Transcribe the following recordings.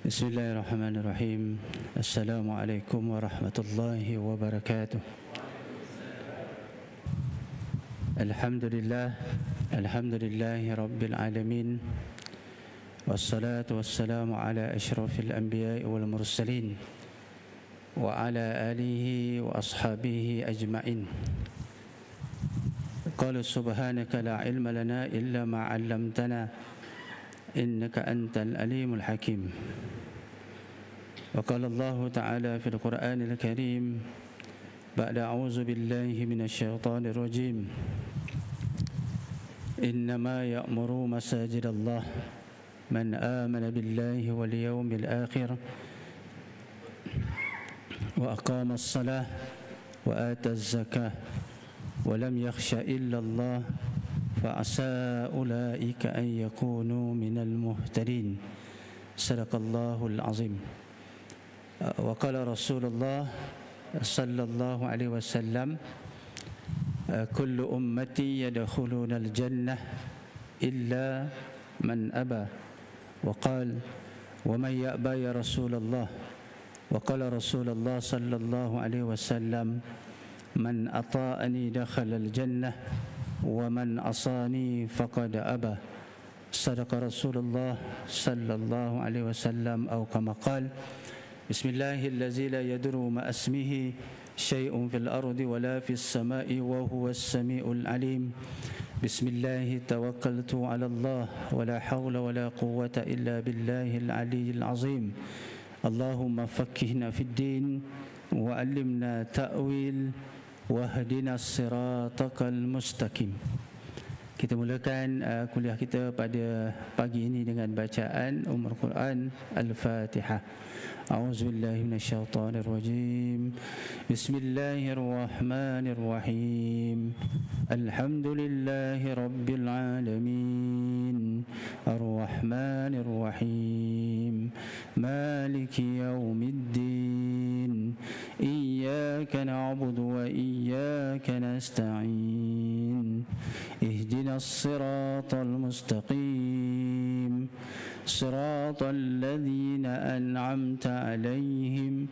Bismillahirrahmanirrahim. Assalamualaikum warahmatullahi wabarakatuh. Alhamdulillahi rabbil alamin. Wassalatu wassalamu ala asyrafil anbiya'i wal mursalin wa ala alihi wa ashabihi ajma'in. Qala subhanaka la ilma lana illa ma 'allamtana innaka antal alimul hakim. وقال الله تعالى في القرآن الكريم بعد أعوذ بالله من الشيطان الرجيم إنما يأمر مساجد الله من آمن بالله واليوم الآخر وأقام الصلاة وآتى الزكاة ولم يخش إلا الله فعسى أولئك أن يكونوا من المهتدين. صدق الله العظيم. وقال رسول الله صلى الله عليه وسلم كل أمتي يدخلون الجنة إلا من أبى وقال ومن يأبى يا رسول الله وقال رسول الله صلى الله عليه وسلم من أطاعني دخل الجنة ومن عصاني فقد أبى. صدق رسول الله صلى الله عليه وسلم أو كما قال بسم الله الذي لا يضر مع اسمه شيء في الأرض ولا في السماء وهو السميع العليم. بسم الله توكلت على الله ولا حول ولا قوة إلا بالله العلي العظيم. اللهم فقهنا في الدين وعلمنا تأويل واهدنا الصراط المستقيم. Kita mulakan kuliah kita pada pagi ini dengan bacaan Ummul Quran Al-Fatihah. A'udzubillahi minasyaitonirrajim. Bismillahirrahmanirrahim. Alhamdulillahi rabbil alamin. Ar-Rahmanirrahim. Maliki yaumiddin. Iyyaka na'budu wa iyyaka nasta'in. اهدنا الصراط المستقيم صراط الذين أنعمت عليهم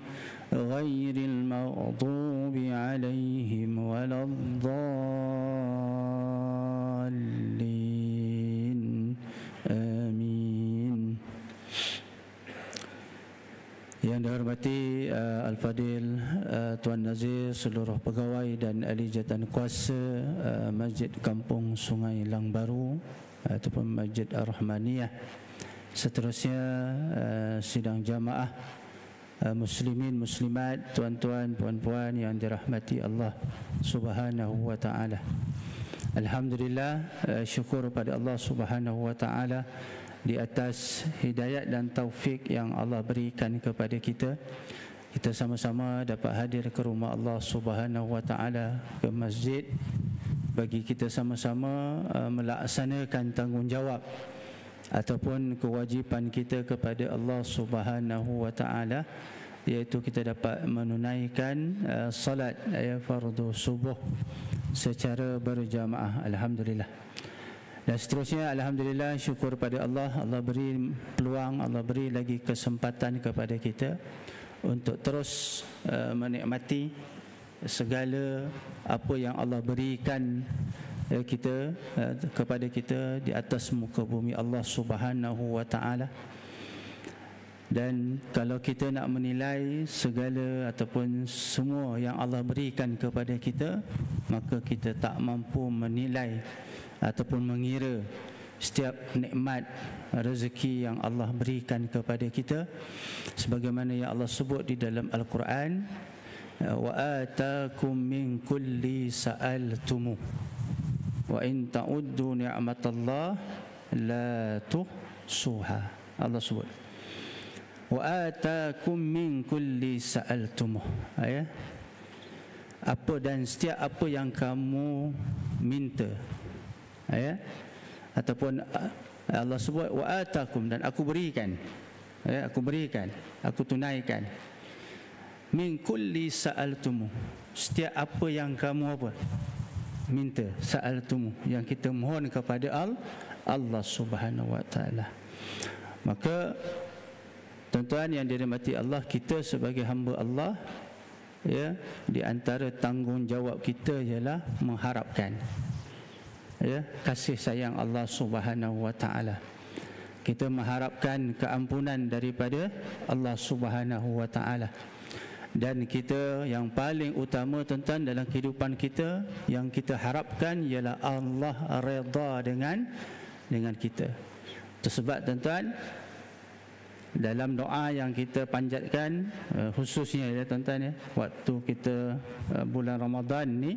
غير المغضوب عليهم ولا الضالين آمين. Yang dihormati Al-Fadil Tuan Nazir, seluruh pegawai dan ahli jawatan kuasa Masjid Kampung Sungai Lang Baru ataupun Masjid Ar-Rahmaniyah, seterusnya sidang jamaah muslimin muslimat, tuan-tuan puan-puan yang dirahmati Allah Subhanahu wa taala. Alhamdulillah, syukur pada Allah Subhanahu wa taala di atas hidayat dan taufik yang Allah berikan kepada kita. Kita sama-sama dapat hadir ke rumah Allah Subhanahu wa taala, ke masjid, bagi kita sama-sama melaksanakan tanggungjawab ataupun kewajipan kita kepada Allah Subhanahu wa taala, iaitu kita dapat menunaikan salat fardu subuh secara berjamaah. Alhamdulillah. Dan seterusnya, alhamdulillah, syukur pada Allah. Allah beri peluang, Allah beri lagi kesempatan kepada kita untuk terus menikmati segala apa yang Allah berikan kita kepada kita di atas muka bumi Allah Subhanahu wa taala. Dan kalau kita nak menilai segala ataupun semua yang Allah berikan kepada kita, maka kita tak mampu menilai ataupun mengira setiap nikmat rezeki yang Allah berikan kepada kita, sebagaimana yang Allah sebut di dalam Al-Quran, wa atakum min kulli sa'altumu wa in ta'uddu ni'matallah la tuhsuha. Allah sebut wa atakum min kulli sa'altumu, apa dan setiap apa yang kamu minta, ataupun Allah sebut wa atakum, dan aku berikan, aku tunaikan, min kulli sa'altumu, setiap apa yang kamu minta, sa'altumu, yang kita mohon kepada Allah Subhanahu wa taala. Maka Tuan-tuan yang dirahmati Allah, kita sebagai hamba Allah, ya, di antara tanggungjawab kita ialah mengharapkan, ya, kasih sayang Allah Subhanahu wa taala. Kita mengharapkan keampunan daripada Allah Subhanahu wa taala. Dan kita yang paling utama tuan-tuan dalam kehidupan kita, yang kita harapkan ialah Allah redha dengan kita. Sebab tuan-tuan, dalam doa yang kita panjatkan, khususnya ya tuan-tuan, ya, waktu kita bulan Ramadan ni,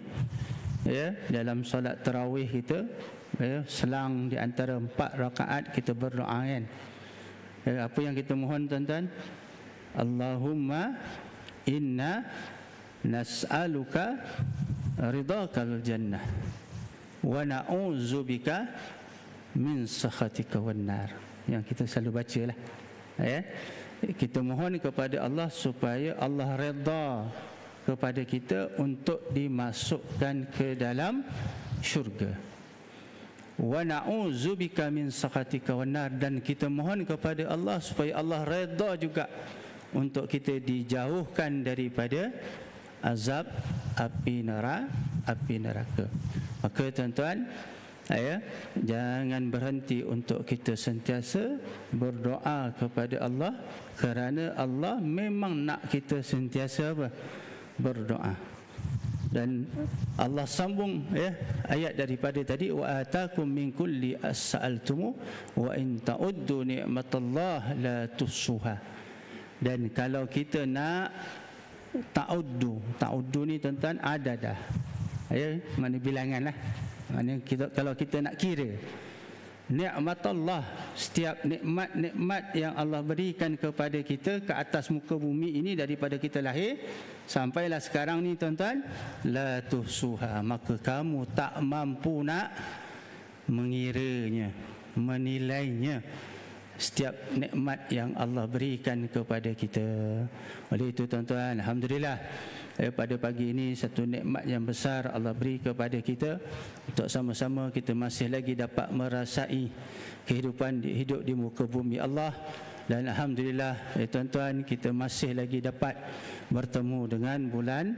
ya, dalam solat tarawih kita, ya, selang di antara 4 rakaat kita berdoa kan. Ya, apa yang kita mohon tuan-tuan? Allahumma inna nas'aluka ridhakal jannah wa na'udzubika min sakhatika wan nar. Yang kita selalu bacalah, ya. Kita mohon kepada Allah supaya Allah redha kepada kita untuk dimasukkan ke dalam syurga. Wa na'udzubika min sakhatika wan nar, dan kita mohon kepada Allah supaya Allah redha juga untuk kita dijauhkan daripada azab api neraka. Maka tuan-tuan, ya, jangan berhenti untuk kita sentiasa berdoa kepada Allah, kerana Allah memang nak kita sentiasa apa? Berdoa. Dan Allah sambung, ya, ayat daripada tadi, wa atakum min kulli as-sa'altumu wa in ta'uddu ni'matallahi la tuhsuha. Dan kalau kita nak ta'uddu ni tuan-tuan adadah, ya, mana bilangan lah. Mana kita, kalau kita nak kira nikmat Allah, setiap nikmat yang Allah berikan kepada kita ke atas muka bumi ini daripada kita lahir sampailah sekarang ni tuan-tuan, la tuhsuha, maka kamu tak mampu nak mengiranya, menilainya, setiap nikmat yang Allah berikan kepada kita. Oleh itu tuan-tuan, alhamdulillah, pada pagi ini satu nikmat yang besar Allah beri kepada kita untuk sama-sama kita masih lagi dapat merasai kehidupan hidup di muka bumi Allah. Dan alhamdulillah, tuan-tuan, kita masih lagi dapat bertemu dengan bulan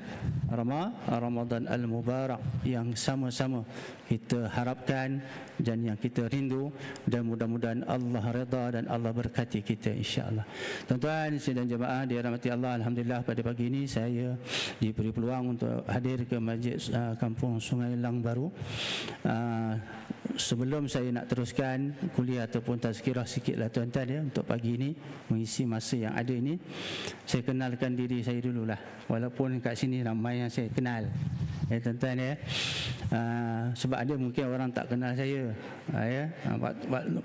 Ramadan Al-Mubarak yang sama-sama kita harapkan dan yang kita rindu, dan mudah-mudahan Allah redha dan Allah berkati kita, insya-Allah. Tuan-tuan sidang jemaah dirahmati Allah, alhamdulillah pada pagi ini saya diberi peluang untuk hadir ke Masjid Kampung Sungai Lang Baru. Sebelum saya nak teruskan kuliah ataupun tazkirah sikitlah tuan-tuan, ya, untuk pagi ini mengisi masa yang ada ini, saya kenalkan diri saya dululah, walaupun kat sini ramai yang saya kenal, ya tuan-tuan, ya. Sebab ada mungkin orang tak kenal saya, ya.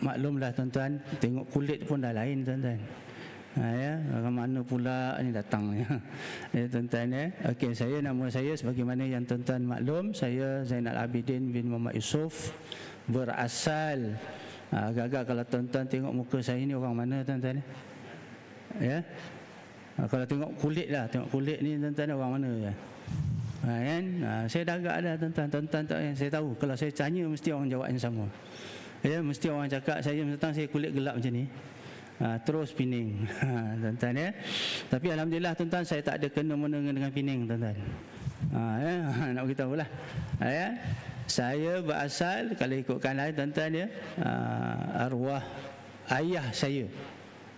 Maklumlah tuan-tuan, tengok kulit pun dah lain tuan-tuan, ya, orang mana pula ni datang, ya, ya tuan-tuan, ya. Okey, nama saya sebagaimana yang tuan-tuan maklum, saya Zainal Abidin bin Muhammad Yusof, berasal agak-agak kalau tuan-tuan tengok muka saya ni orang mana tuan-tuan, ya. Kalau tengok kulit lah, tengok kulit ni tuan-tuan orang mana, ya. Kan? Saya dah agak dah tuan-tuan tak, saya tahu kalau saya tanya mesti orang jawab yang sama, ya. Mesti orang cakap saya tentang saya kulit gelap macam ni, terus pining, tuan-tuan, ya. Tapi alhamdulillah tuan-tuan, saya tak ada kena-mena dengan pining tuan-tuan, ya. Nak beritahu lah, ya. Saya berasal, kalau ikutkan lain tuan-tuan, ya, arwah ayah saya,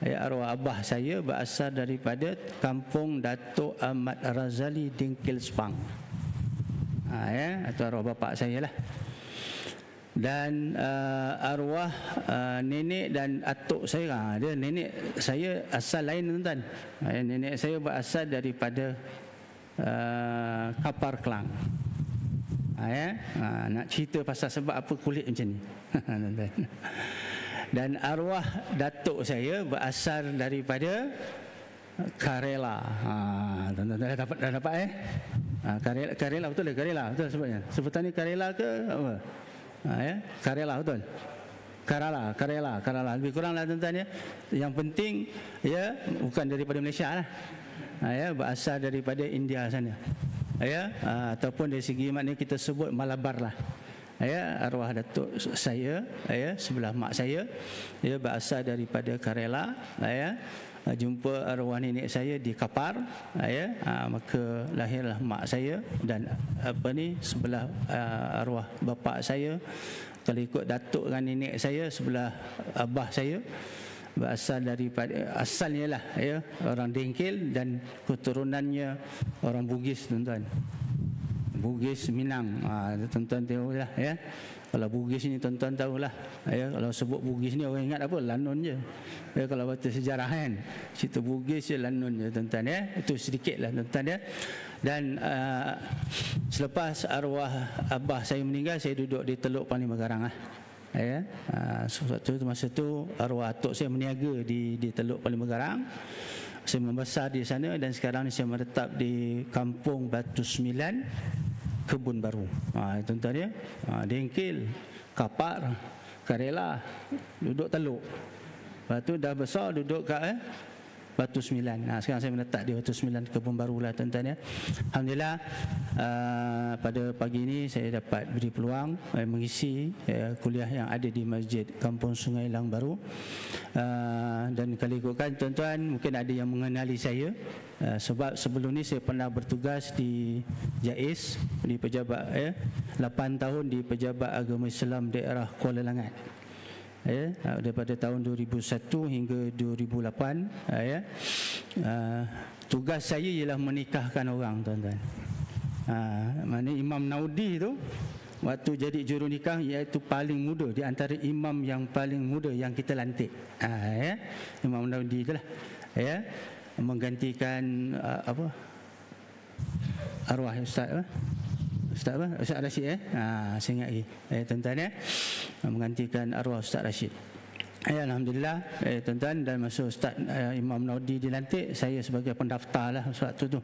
ya, arwah abah saya berasal daripada kampung Datuk Ahmad Razali Dingkil Sepang, ya, atau arwah bapak saya lah. Dan arwah nenek dan atuk saya, dia nenek saya asal lain tuan-tuan, nenek saya berasal daripada Kapar Kelang, ya. Nak cerita pasal sebab apa kulit macam ni. Dan arwah datuk saya berasal daripada Karela. Dah dapat Karela betul ke? Karela betul sebutnya. Sebutannya Karela ke apa? Ya, Karela betul. Karela lebih kuranglah tuan-tuan, ya. Yang penting, ya, bukan daripada Malaysia lah. Ya, berasal daripada India sana, ya, ataupun dari segi maknanya kita sebut Malabar lah, ya, arwah datuk saya, ya, sebelah mak saya, dia berasal daripada Karela, ya. Jumpa arwah nenek saya di Kapar, ya, maka lahirlah mak saya, dan sebelah arwah bapa saya, kalau ikut datuk dengan nenek saya, sebelah abah saya berasal daripada asalnya lah, ya, orang Dengkil dan keturunannya orang Bugis, tuan-tuan. Bugis Minang, tuan-tuan tahulah, ya. Kalau Bugis ni tuan-tuan tahulah, ya. Kalau sebut Bugis ni orang ingat apa? Lanun je. Ya, kalau baca sejarah kan, cerita Bugis je, Lanun je, tuan-tuan, ya. Itu sedikitlah, tuan-tuan, ya. Dan selepas arwah abah saya meninggal, saya duduk di Teluk Panli Megarang, ya. Masa tu arwah atuk saya meniaga di Teluk Panli Megarang. Saya membesar di sana, dan sekarang ni saya menetap di Kampung Batu Sembilan, Kebun Baru. Tuan-tuan, ya. Dengkil, Kapar, Karela, duduk Teluk. Lepas tu dah besar duduk kat Batu Sembilan. Sekarang saya menetap di Batu Sembilan, Kebun Baru lah, tuan-tuan, ya. Alhamdulillah, pada pagi ini saya dapat beri peluang mengisi kuliah yang ada di Masjid Kampung Sungai Lang Baru. Dan kalau ikutkan, tuan-tuan, mungkin ada yang mengenali saya, sebab sebelum ni saya pernah bertugas di JAIS, di pejabat, 8 tahun di Pejabat Agama Islam daerah Kuala Langat, ya, daripada tahun 2001 hingga 2008, ya. Tugas saya ialah menikahkan orang, tuan-tuan. Mana Imam Naudi tu waktu jadi juru nikah, iaitu paling muda di antara imam yang paling muda yang kita lantik, ya. Imam Naudi itulah, ya, menggantikan arwah Ustaz Ustaz Rashid, saya ingat lagi, tuan-tuan, ya, menggantikan arwah Ustaz Rashid. Alhamdulillah, tuan-tuan, dan masa Ustaz Imam Naudi dilantik, saya sebagai pendaftar lah waktu tu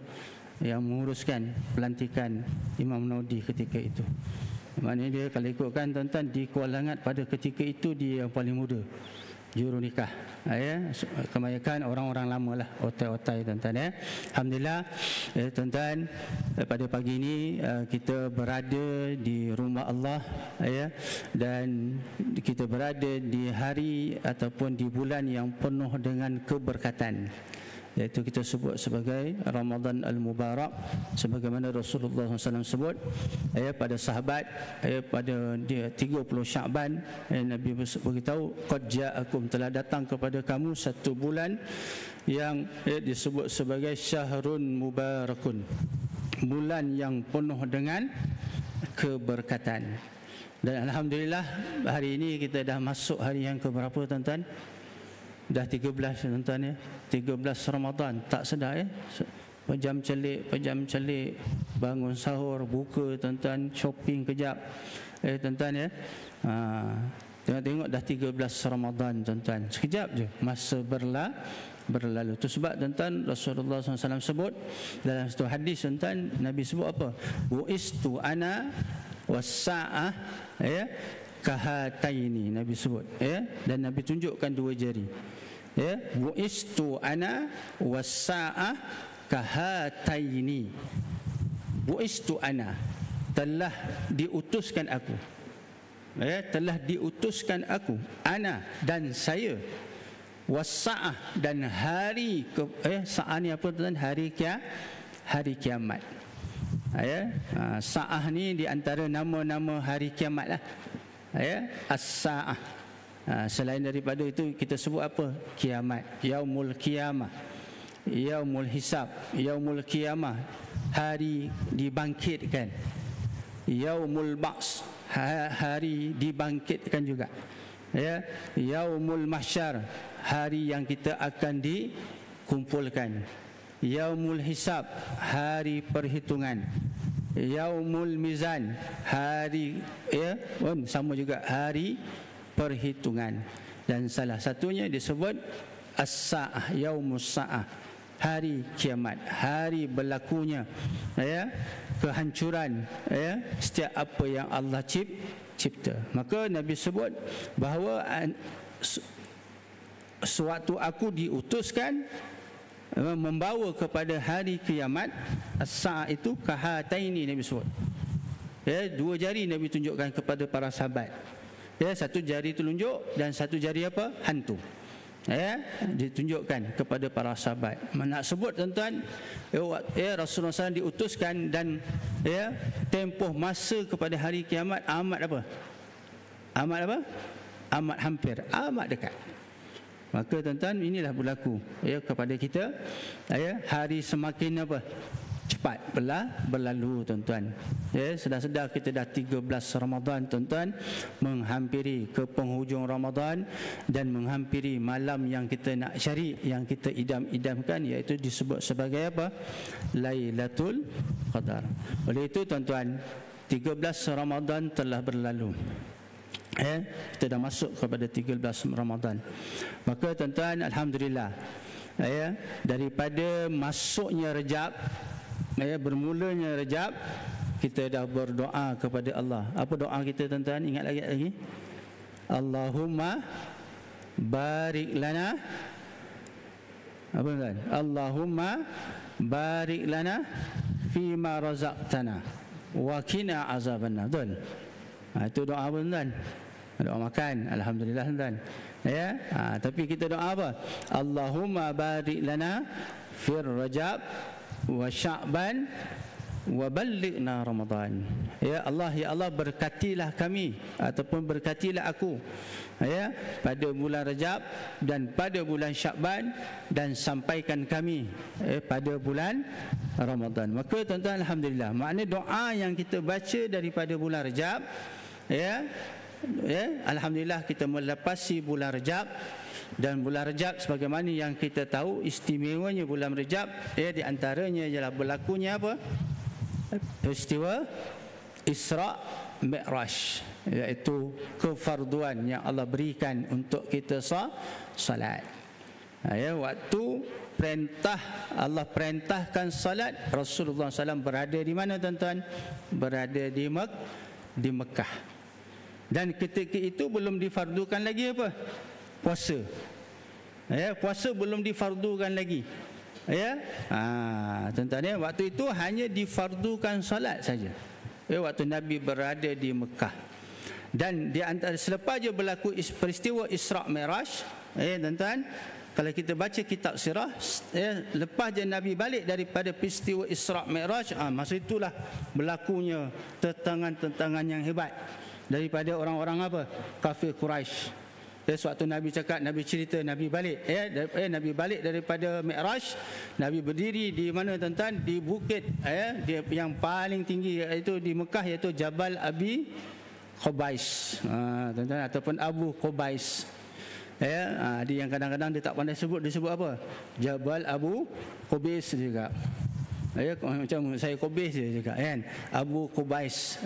yang menguruskan pelantikan Imam Naudi ketika itu. Maknanya dia, kalau ikutkan, tuan-tuan, di Kuala Langat pada ketika itu dia yang paling muda juru nikah, ya. Kebanyakan orang-orang lama lah, otai-otai, tuan-tuan, ya. Alhamdulillah, tuan-tuan, pada pagi ini kita berada di rumah Allah, ya, dan kita berada di hari ataupun di bulan yang penuh dengan keberkatan, iaitu kita sebut sebagai Ramadan Al-Mubarak, sebagaimana Rasulullah SAW sebut, ya, pada sahabat, ya, pada dia 30 Sya'ban, Nabi beritahu, qad ja'akum, telah datang kepada kamu satu bulan yang disebut sebagai syahrun mubarakun, bulan yang penuh dengan keberkatan. Dan alhamdulillah, hari ini kita dah masuk hari yang keberapa, tuan-tuan? Dah 13, tuan-tuan, ya. 13 Ramadan, tak sedar, ya. Pejam celik, bangun sahur, buka, tuan-tuan, shopping kejap, tuan-tuan, ya. Tengok-tengok dah 13 Ramadan, tuan-tuan. Sekejap je masa berlalu. Itu sebab, tuan-tuan, Rasulullah SAW sebut dalam satu hadis, tuan-tuan, Nabi sebut apa? Bu'istu ana was-sa'ah, ya, kahataini, Nabi sebut, ya. Dan Nabi tunjukkan dua jari, ya. Bu'istu ana was-sa'ah kahataini. Bu'istu ana, telah diutuskan aku, ya, telah diutuskan aku, ana, dan saya, was-sa'ah, dan hari sa'ah ni apa, tuan? Hari kiamat, ya. Sa'ah ni di antara nama-nama hari kiamat lah, ya. As-sa'ah. Selain daripada itu, kita sebut apa? Kiamat, yaumul qiyamah, yaumul hisab, yaumul qiyamah, hari dibangkitkan, yaumul ba's, hari dibangkitkan juga, ya. Yaumul mahsyar, hari yang kita akan dikumpulkan. Yaumul hisab, hari perhitungan. Yaumul mizan, hari, ya, sama juga, hari perhitungan. Dan salah satunya disebut as-sa'ah, yaumus sa'ah, hari kiamat, hari berlakunya, ya, kehancuran, ya, setiap apa yang Allah cipta. Maka Nabi sebut bahawa sewaktu aku diutuskan membawa kepada hari kiamat, as-sa'ah itu kahataini, Nabi sebut, Ya, 2 jari Nabi tunjukkan kepada para sahabat. Ya, 1 jari telunjuk dan 1 jari apa? Hantu. Ya, ditunjukkan kepada para sahabat. Nak sebut tuan-tuan, Rasulullah SAW diutuskan dan ya, tempoh masa kepada hari kiamat amat apa? Amat apa? Amat hampir, amat dekat. Maka tuan-tuan, inilah berlaku ya kepada kita. Ya, hari semakin apa? Cepat berlalu tuan-tuan. Ya, sedar-sedar kita dah 13 Ramadan tuan-tuan, menghampiri ke penghujung Ramadan dan menghampiri malam yang kita nak cari, yang kita idam-idamkan, iaitu disebut sebagai apa? Lailatul Qadar. Oleh itu tuan-tuan, 13 Ramadan telah berlalu. Ya, kita dah masuk kepada 13 Ramadan. Maka tuan-tuan, alhamdulillah. Ya, daripada masuknya Rejab, ya, bermulanya Rejab, kita dah berdoa kepada Allah. Apa doa kita tuan-tuan? Ingat lagi? Allahumma barik lana. Apa tuan? Allahumma barik lana fima razaqtana wa qina azabannar. Betul? Itu doa apa tuan? Doa makan. Alhamdulillah tuan. Ya, tapi kita doa apa? Allahumma barik lana fir Rajab wa Sya'ban wa ballighna Ramadan. Ya Allah, berkatilah kami ataupun berkatilah aku ya pada bulan Rajab dan pada bulan Sya'ban, dan sampaikan kami pada bulan Ramadan. Maka tuan-tuan, alhamdulillah, makna doa yang kita baca daripada bulan Rajab ya, alhamdulillah kita melepasi bulan Rajab. Dan bulan Rajab sebagaimana yang kita tahu, istimewanya bulan Rajab di antaranya ialah berlakunya apa? Peristiwa Isra' Mi'raj, iaitu kefarduan yang Allah berikan untuk kita salat. Ya, waktu Allah perintahkan salat, Rasulullah SAW berada di mana tuan-tuan? Berada di Mekah. Dan ketika itu belum difardukan lagi apa? Puasa. Ya, puasa belum difardukan lagi. Ya. Tuan-tuan ya, waktu itu hanya difardukan salat saja. Ya, waktu Nabi berada di Mekah. Dan di antara selepas je berlaku peristiwa Isra' Mi'raj, tuan-tuan, kalau kita baca kitab sirah, lepas je Nabi balik daripada peristiwa Isra' Mi'raj, masa itulah berlakunya tentangan-tentangan yang hebat daripada orang-orang apa? Kafir Quraisy. Sewaktu Nabi cakap, Nabi cerita Nabi balik Nabi balik daripada Mi'raj, Nabi berdiri di mana tuan-tuan? Di bukit yang paling tinggi, iaitu di Mekah, iaitu Jabal Abi Qubais, tuan-tuan, ataupun Abu Qubais. Dia yang kadang-kadang dia tak pandai sebut, dia sebut apa? Jabal Abu Qubais juga. Macam saya Qubais je juga kan, Abu Qubais.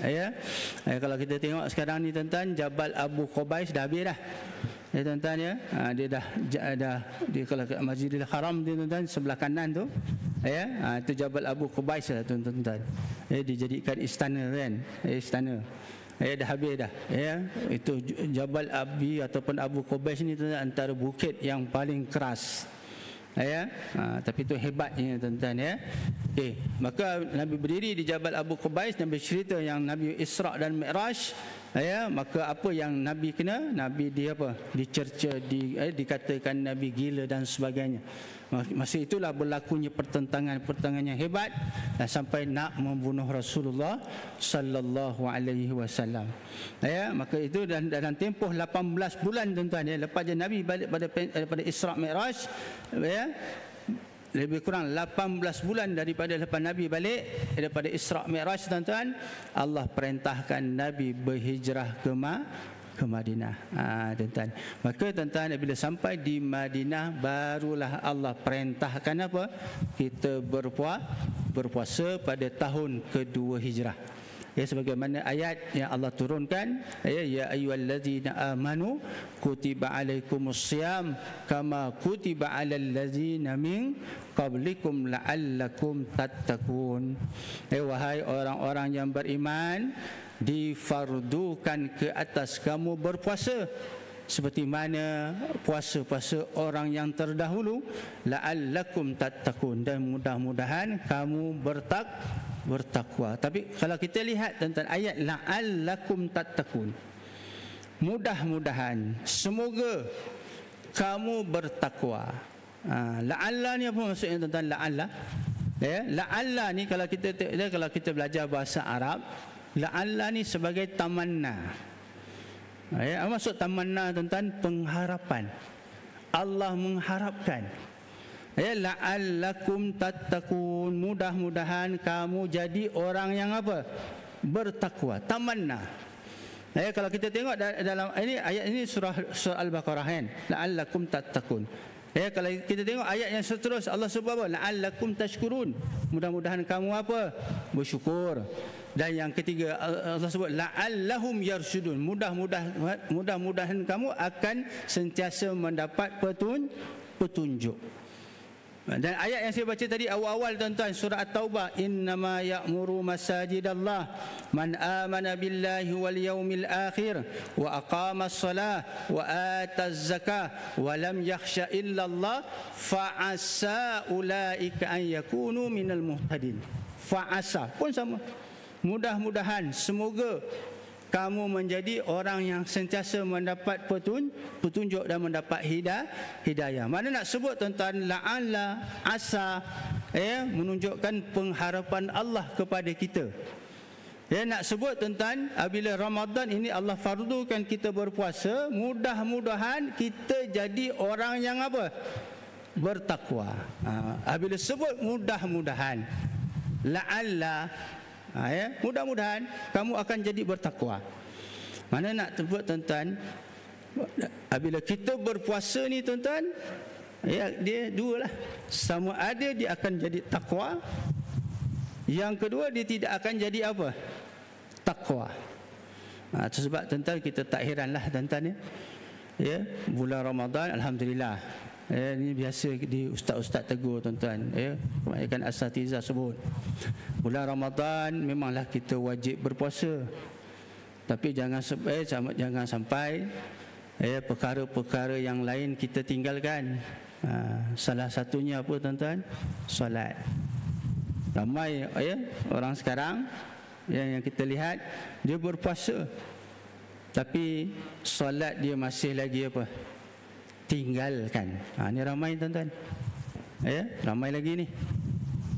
Kalau kita tengok sekarang ni tuan-tuan, Jabal Abu Qubais dah habis dah. Tuan-tuan ya, dia dah dia kalau ke Masjidil Haram dia tuan-tuan, sebelah kanan tu itu Jabal Abu Qubais lah tuan-tuan. Dijadikan istana kan, istana. Dah habis dah. Itu Jabal Abi ataupun Abu Qubais ni tuan-tuan, antara bukit yang paling keras. Tapi itu hebatnya tuan-tuan ya. Maka Nabi berdiri di Jabal Abu Qubais dan bercerita yang Nabi Isra' dan Mi'raj. Maka apa yang Nabi kena? Nabi dia apa? Dicerca, dikatakan Nabi gila dan sebagainya. Masa itulah berlakunya pertentangan yang hebat dan sampai nak membunuh Rasulullah sallallahu alaihi wasallam. Maka itu dalam tempoh 18 bulan tuan-tuan ya, lepas je Nabi balik daripada Isra' Mi'raj, lebih kurang 18 bulan daripada lepas Nabi balik daripada Isra' Mi'raj tuan-tuan, Allah perintahkan Nabi berhijrah ke Madinah. Tuan-tuan, maka tuan-tuan, bila sampai di Madinah, barulah Allah perintahkan apa? Kita berpuasa pada tahun kedua hijrah. Sebagaimana ayat yang Allah turunkan, ya ayyuhallazina amanu kutiba alaikumusiyam kama kutiba alal ladzina min qablikum la'allakum tattaqun. Wahai orang-orang yang beriman, difardukan ke atas kamu berpuasa seperti mana puasa-puasa orang yang terdahulu, la'allakum tattaqun, dan mudah-mudahan kamu bertakwa. Tapi kalau kita lihat tentang ayat la'allakum tattaqun, mudah-mudahan, semoga kamu bertakwa. La'alla ni apa maksudnya tentang la'alla? Ya, la'alla ni kalau kita belajar bahasa Arab, la'alla ni sebagai tamanna. Ya, maksud tamanna tentang pengharapan. Allah mengharapkan. Ya, la'allakum tattaqun, mudah-mudahan kamu jadi orang yang apa? Bertakwa. Tamanna. Ya, kalau kita tengok dalam ini ayat ini surah Al-Baqarah kan, la'allakum tattaqun. Ya, kalau kita tengok ayat yang seterusnya Allah sebut apa? La'allakum tashkurun, mudah-mudahan kamu apa? Bersyukur. Dan yang ketiga Allah sebut la'allahum yarsyudun, mudah-mudahan kamu akan sentiasa mendapat petunjuk. Dan ayat yang saya baca tadi awal-awal tuan-tuan, surah At-Taubah, innama ya'muru masajidallah man amana billahi wal yaumil akhir wa aqamas salah wa ataz zakah wa lam yakhsha illallah fa'asa ulaika an yakunu minal muhtadin. Fa'asa pun sama, mudah-mudahan, semoga kamu menjadi orang yang sentiasa mendapat petunjuk dan mendapat hidayah. Mana nak sebut tentang la'alla, asa, menunjukkan pengharapan Allah kepada kita. Nak sebut tentang apabila Ramadan ini Allah fardukan kita berpuasa, mudah-mudahan kita jadi orang yang apa? Bertakwa. Apabila sebut mudah-mudahan, la'alla, mudah-mudahan kamu akan jadi bertakwa. Mana nak sebut tuan-tuan, apabila kita berpuasa ni tuan-tuan, dia dua lah. Sama ada dia akan jadi takwa, yang kedua dia tidak akan jadi apa? Takwa. Sebab tuan-tuan kita tak heranlah tuan-tuan ya. Bulan Ramadan alhamdulillah. Ini biasa di ustaz-ustaz tegur tuan-tuan, kebanyakan asatizah sebut bulan Ramadan memanglah kita wajib berpuasa, tapi jangan sampai perkara-perkara yang lain kita tinggalkan. Salah satunya apa tuan-tuan? Solat. Ramai orang sekarang yang kita lihat dia berpuasa, tapi solat dia masih lagi apa? Tinggalkan. Ni ramai tuan-tuan. Ramai lagi ni.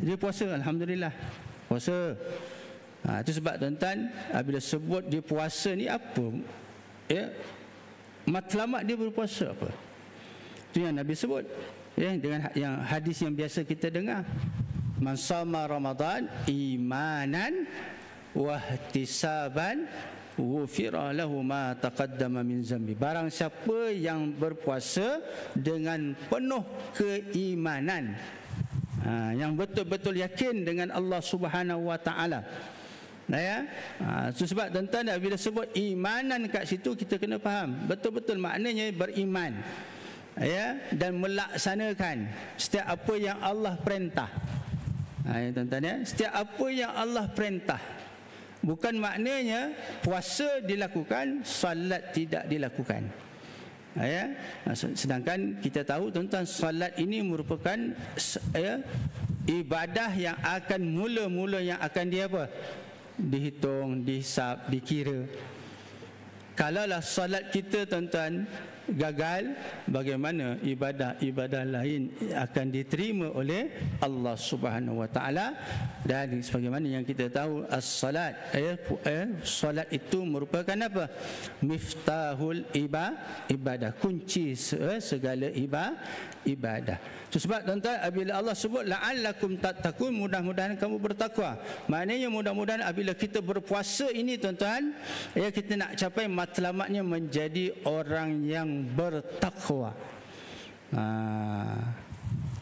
Dia puasa, alhamdulillah. Puasa. Itu sebab tuan-tuan, bila sebut dia puasa ni apa? Matlamat dia berpuasa apa? Itu yang Nabi sebut. Dengan yang hadis yang biasa kita dengar. Man shama Ramadan imanan wa ihtisaban ghufira lahu ma taqaddama min zambi. Barang siapa yang berpuasa dengan penuh keimanan, yang betul-betul yakin dengan Allah Subhanahu wa taala. Sebab tuan-tuan bila sebut imanan kat situ kita kena faham betul-betul maknanya beriman. Dan melaksanakan setiap apa yang Allah perintah. Tuan-tuan setiap apa yang Allah perintah. Bukan maknanya puasa dilakukan, salat tidak dilakukan. Sedangkan kita tahu tuan-tuan, salat ini merupakan ibadah yang akan mula-mula yang akan dihitung, dihisap, dikira. Kalaulah salat kita tuan-tuan gagal, bagaimana ibadah-ibadah lain akan diterima oleh Allah Subhanahu wa taala? Dan sebagaimana yang kita tahu, as-salat, salat itu merupakan apa? Miftahul ibadah, kunci segala ibadah. Sebab tuan-tuan, apabila Allah sebut la'allakum tattaqun, mudah-mudahan kamu bertakwa, maknanya mudah-mudahan apabila kita berpuasa ini tuan-tuan, kita nak capai matlamatnya menjadi orang yang bertakwa.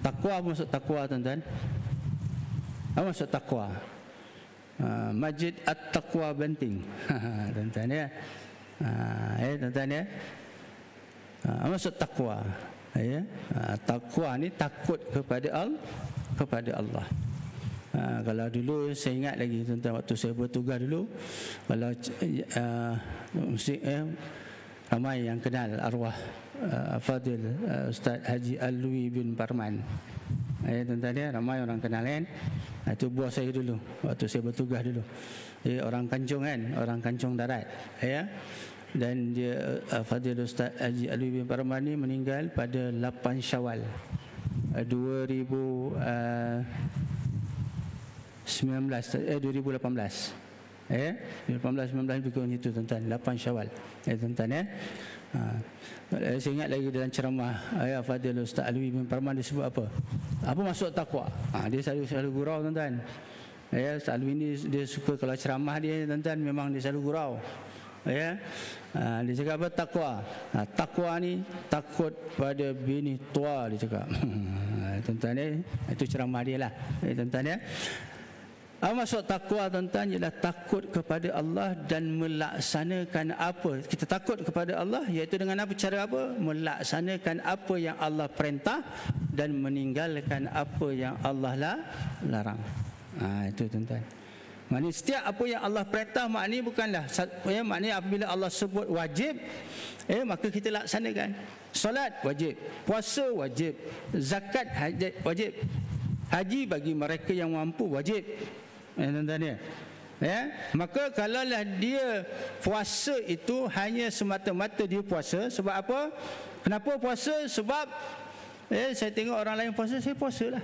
Takwa apa maksud takwa tuan-tuan? Apa maksud takwa? Masjid At-Taqwa Banting. Tuan-tuan tuan-tuan apa maksud takwa? Takwa ni takut kepada Allah. Kalau dulu saya ingat lagi tuan-tuan, waktu saya bertugas dulu, kalau ramai yang kenal arwah Fadil Ustaz Haji Alwi bin Parman. Tuan-tuan ya, ramai orang kenal kan. Itu bos saya dulu waktu saya bertugas dulu. Dia orang Kancung kan, orang Kancung Darat. Ya. Dan dia Fadil Ustaz Haji Alwi bin Parmani meninggal pada 8 Syawal 2018. 2018-19 lebih kurang itu tuan-tuan, 8 Syawal. Tuan-tuan ya. Saya ingat lagi dalam ceramah Fadil Ustaz Alwi bin Parmani dia sebut apa? Apa maksud takwa? Dia selalu gurau tuan-tuan. Ustaz Alwi ni dia suka kalau ceramah dia tuan-tuan memang dia selalu gurau. Dia cakap apa? Takwa. Takwa ni takut pada bini tua, dia cakap. Tuan-tuan ya, itu ceramah dia lah. Tuan-tuan ya. Apa maksud takwa tuan-tuan? Ialah takut kepada Allah dan melaksanakan apa? Kita takut kepada Allah iaitu dengan apa? Cara apa? Melaksanakan apa yang Allah perintah dan meninggalkan apa yang Allah larang. Itu tuan-tuan. Maknanya setiap apa yang Allah perintah, maknanya bukanlah maknanya apabila Allah sebut wajib, maka kita laksanakan. Solat wajib, puasa wajib, zakat wajib, haji bagi mereka yang mampu wajib. Tuan-tuan ya. Maka kalaulah dia puasa itu hanya semata-mata dia puasa sebab apa? Kenapa puasa? Sebab saya tengok orang lain puasa, saya puasalah.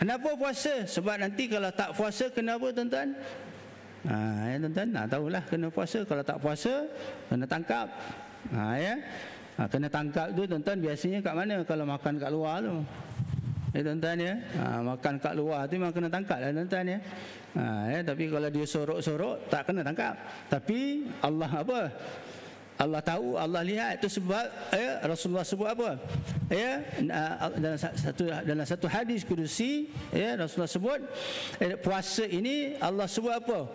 Kenapa puasa? Sebab nanti kalau tak puasa kenapa tuan-tuan? Tuan-tuan tahulah kena puasa. Kalau tak puasa kena tangkap. Kena tangkap tu tuan-tuan biasanya kat mana? Kalau makan kat luar tu. Tuan-tuan ya. Makan kat luar tu memang kena tangkap lah tuan-tuan ya. Tapi kalau dia sorok-sorok tak kena tangkap. Tapi Allah apa? Allah tahu, Allah lihat. Itu sebab Rasulullah sebut apa? Dalam satu hadis kudusi, Rasulullah sebut puasa ini Allah sebut apa?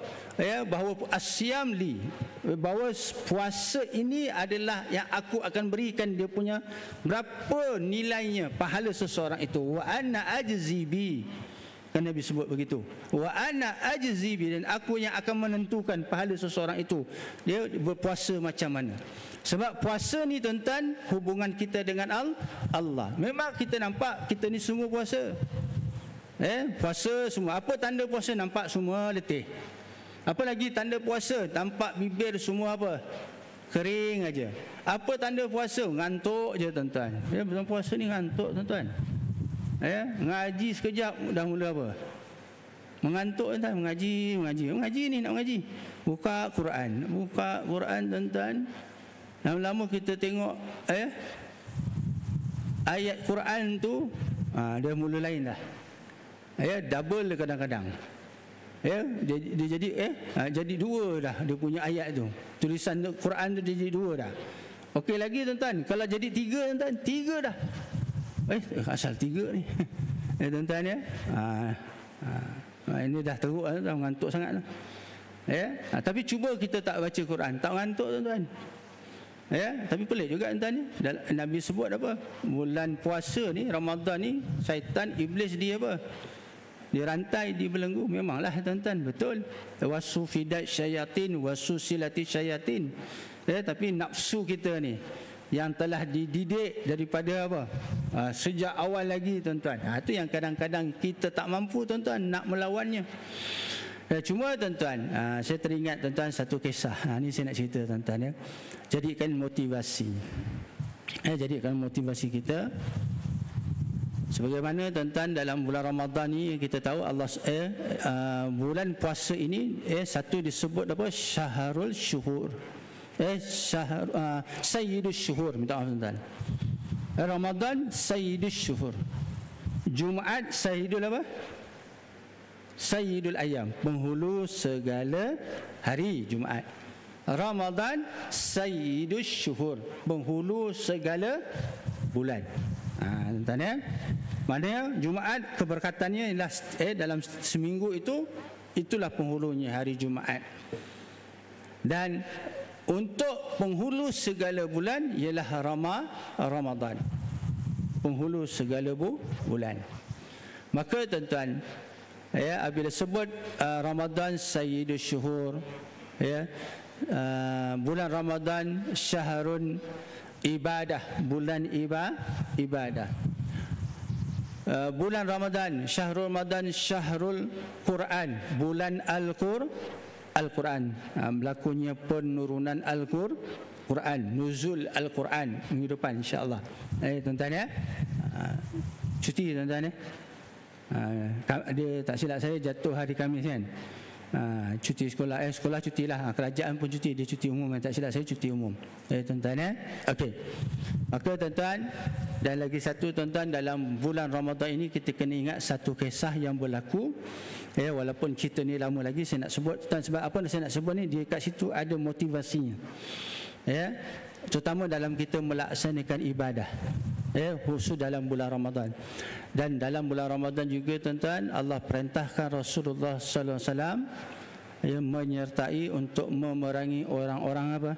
Bahawa asyam li, bahawa puasa ini adalah yang aku akan berikan dia punya berapa nilainya pahala seseorang itu. Wa ana ajzi bi. Kan Nabi sebut begitu. Wa ana ajzi bi, dan aku yang akan menentukan pahala seseorang itu dia berpuasa macam mana. Sebab puasa ni tuan-tuan hubungan kita dengan Allah. Memang kita nampak kita ni semua puasa. Puasa semua. Apa tanda puasa? Nampak semua letih. Apa lagi tanda puasa? Nampak bibir semua apa? Kering aja. Apa tanda puasa? Ngantuk je tuan-tuan. Bulan puasa ni ngantuk tuan-tuan. Ngaji sekejap dah mula apa? Mengantuk tuan-tuan. Mengaji ni nak mengaji. Buka Quran tuan-tuan. Lama-lama kita tengok ayat Quran tu dia mula lain dah. Double kadang-kadang. Dia jadi jadi dua dah dia punya ayat tu. Tulisan Quran tu dia jadi dua dah. Okey lagi tuan-tuan, kalau jadi tiga tuan-tuan, tiga dah. Asal tiga ni. Tuan-tuan ya. Ini dah teruk dah, mengantuk sangat dah. Tapi cuba kita tak baca Quran, tak mengantuk tuan-tuan. Tapi pelik juga tuan-tuan. Nabi sebut apa? Bulan puasa ni, Ramadan ni, syaitan, iblis dia apa? Dia rantai, dibelenggu. Memanglah tuan-tuan, betul. Wasu fidat syayatin, wasu silati syayatin. Tapi nafsu kita ni yang telah dididik daripada apa? Sejak awal lagi tuan-tuan. Itu yang kadang-kadang kita tak mampu tuan-tuan nak melawannya. Cuma tuan-tuan, saya teringat tuan-tuan satu kisah. Ini saya nak cerita tuan-tuan ya. Jadikan motivasi. Jadikan motivasi kita. Sebagaimana tuan-tuan dalam bulan Ramadan ni kita tahu Allah bulan puasa ini satu disebut apa? Syahrul Syuhur. Sayyidus Syuhur, minta maaf tuan-tuan. Ramadan Sayyidus Syuhur. Jumaat Sayyidul apa? Sayyidul Ayam, penghulu segala hari Jumaat. Ramadan Sayyidus Syuhur, penghulu segala bulan. Tuan-tuan ya. Maknanya Jumaat keberkatannya ialah dalam seminggu itu, itulah penghulunya hari Jumaat. Dan untuk penghulu segala bulan ialah Ramadan, penghulu segala bulan. Maka tuan-tuan, apabila sebut Ramadan Sayyidus Syuhur, bulan Ramadan syahrun ibadah, bulan ibadah. bulan Ramadan, syahrul Ramadan, syahrul Quran, bulan Al-Quran. Berlakunya penurunan Al-Quran, nuzul Al-Quran minggu depan insya-Allah. Tuan-tuan ya. Cuti tuan-tuan ya. Dia tak silap saya jatuh hari Khamis kan. Cuti sekolah, sekolah cutilah, kerajaan pun cuti, dia cuti umum, tak silap saya cuti umum. Tuan-tuan ya. Okey. Maka tuan-tuan, dan lagi satu tuan-tuan, dalam bulan Ramadan ini kita kena ingat satu kisah yang berlaku. Walaupun kita ni lama lagi saya nak sebut tuan, sebab apa saya nak sebut ni, dia kat situ ada motivasinya. Terutama dalam kita melaksanakan ibadah, khusus dalam bulan Ramadan. Dan dalam bulan Ramadan juga tuan-tuan, Allah perintahkan Rasulullah sallallahu alaihi wasallam menyertai untuk memerangi orang-orang apa?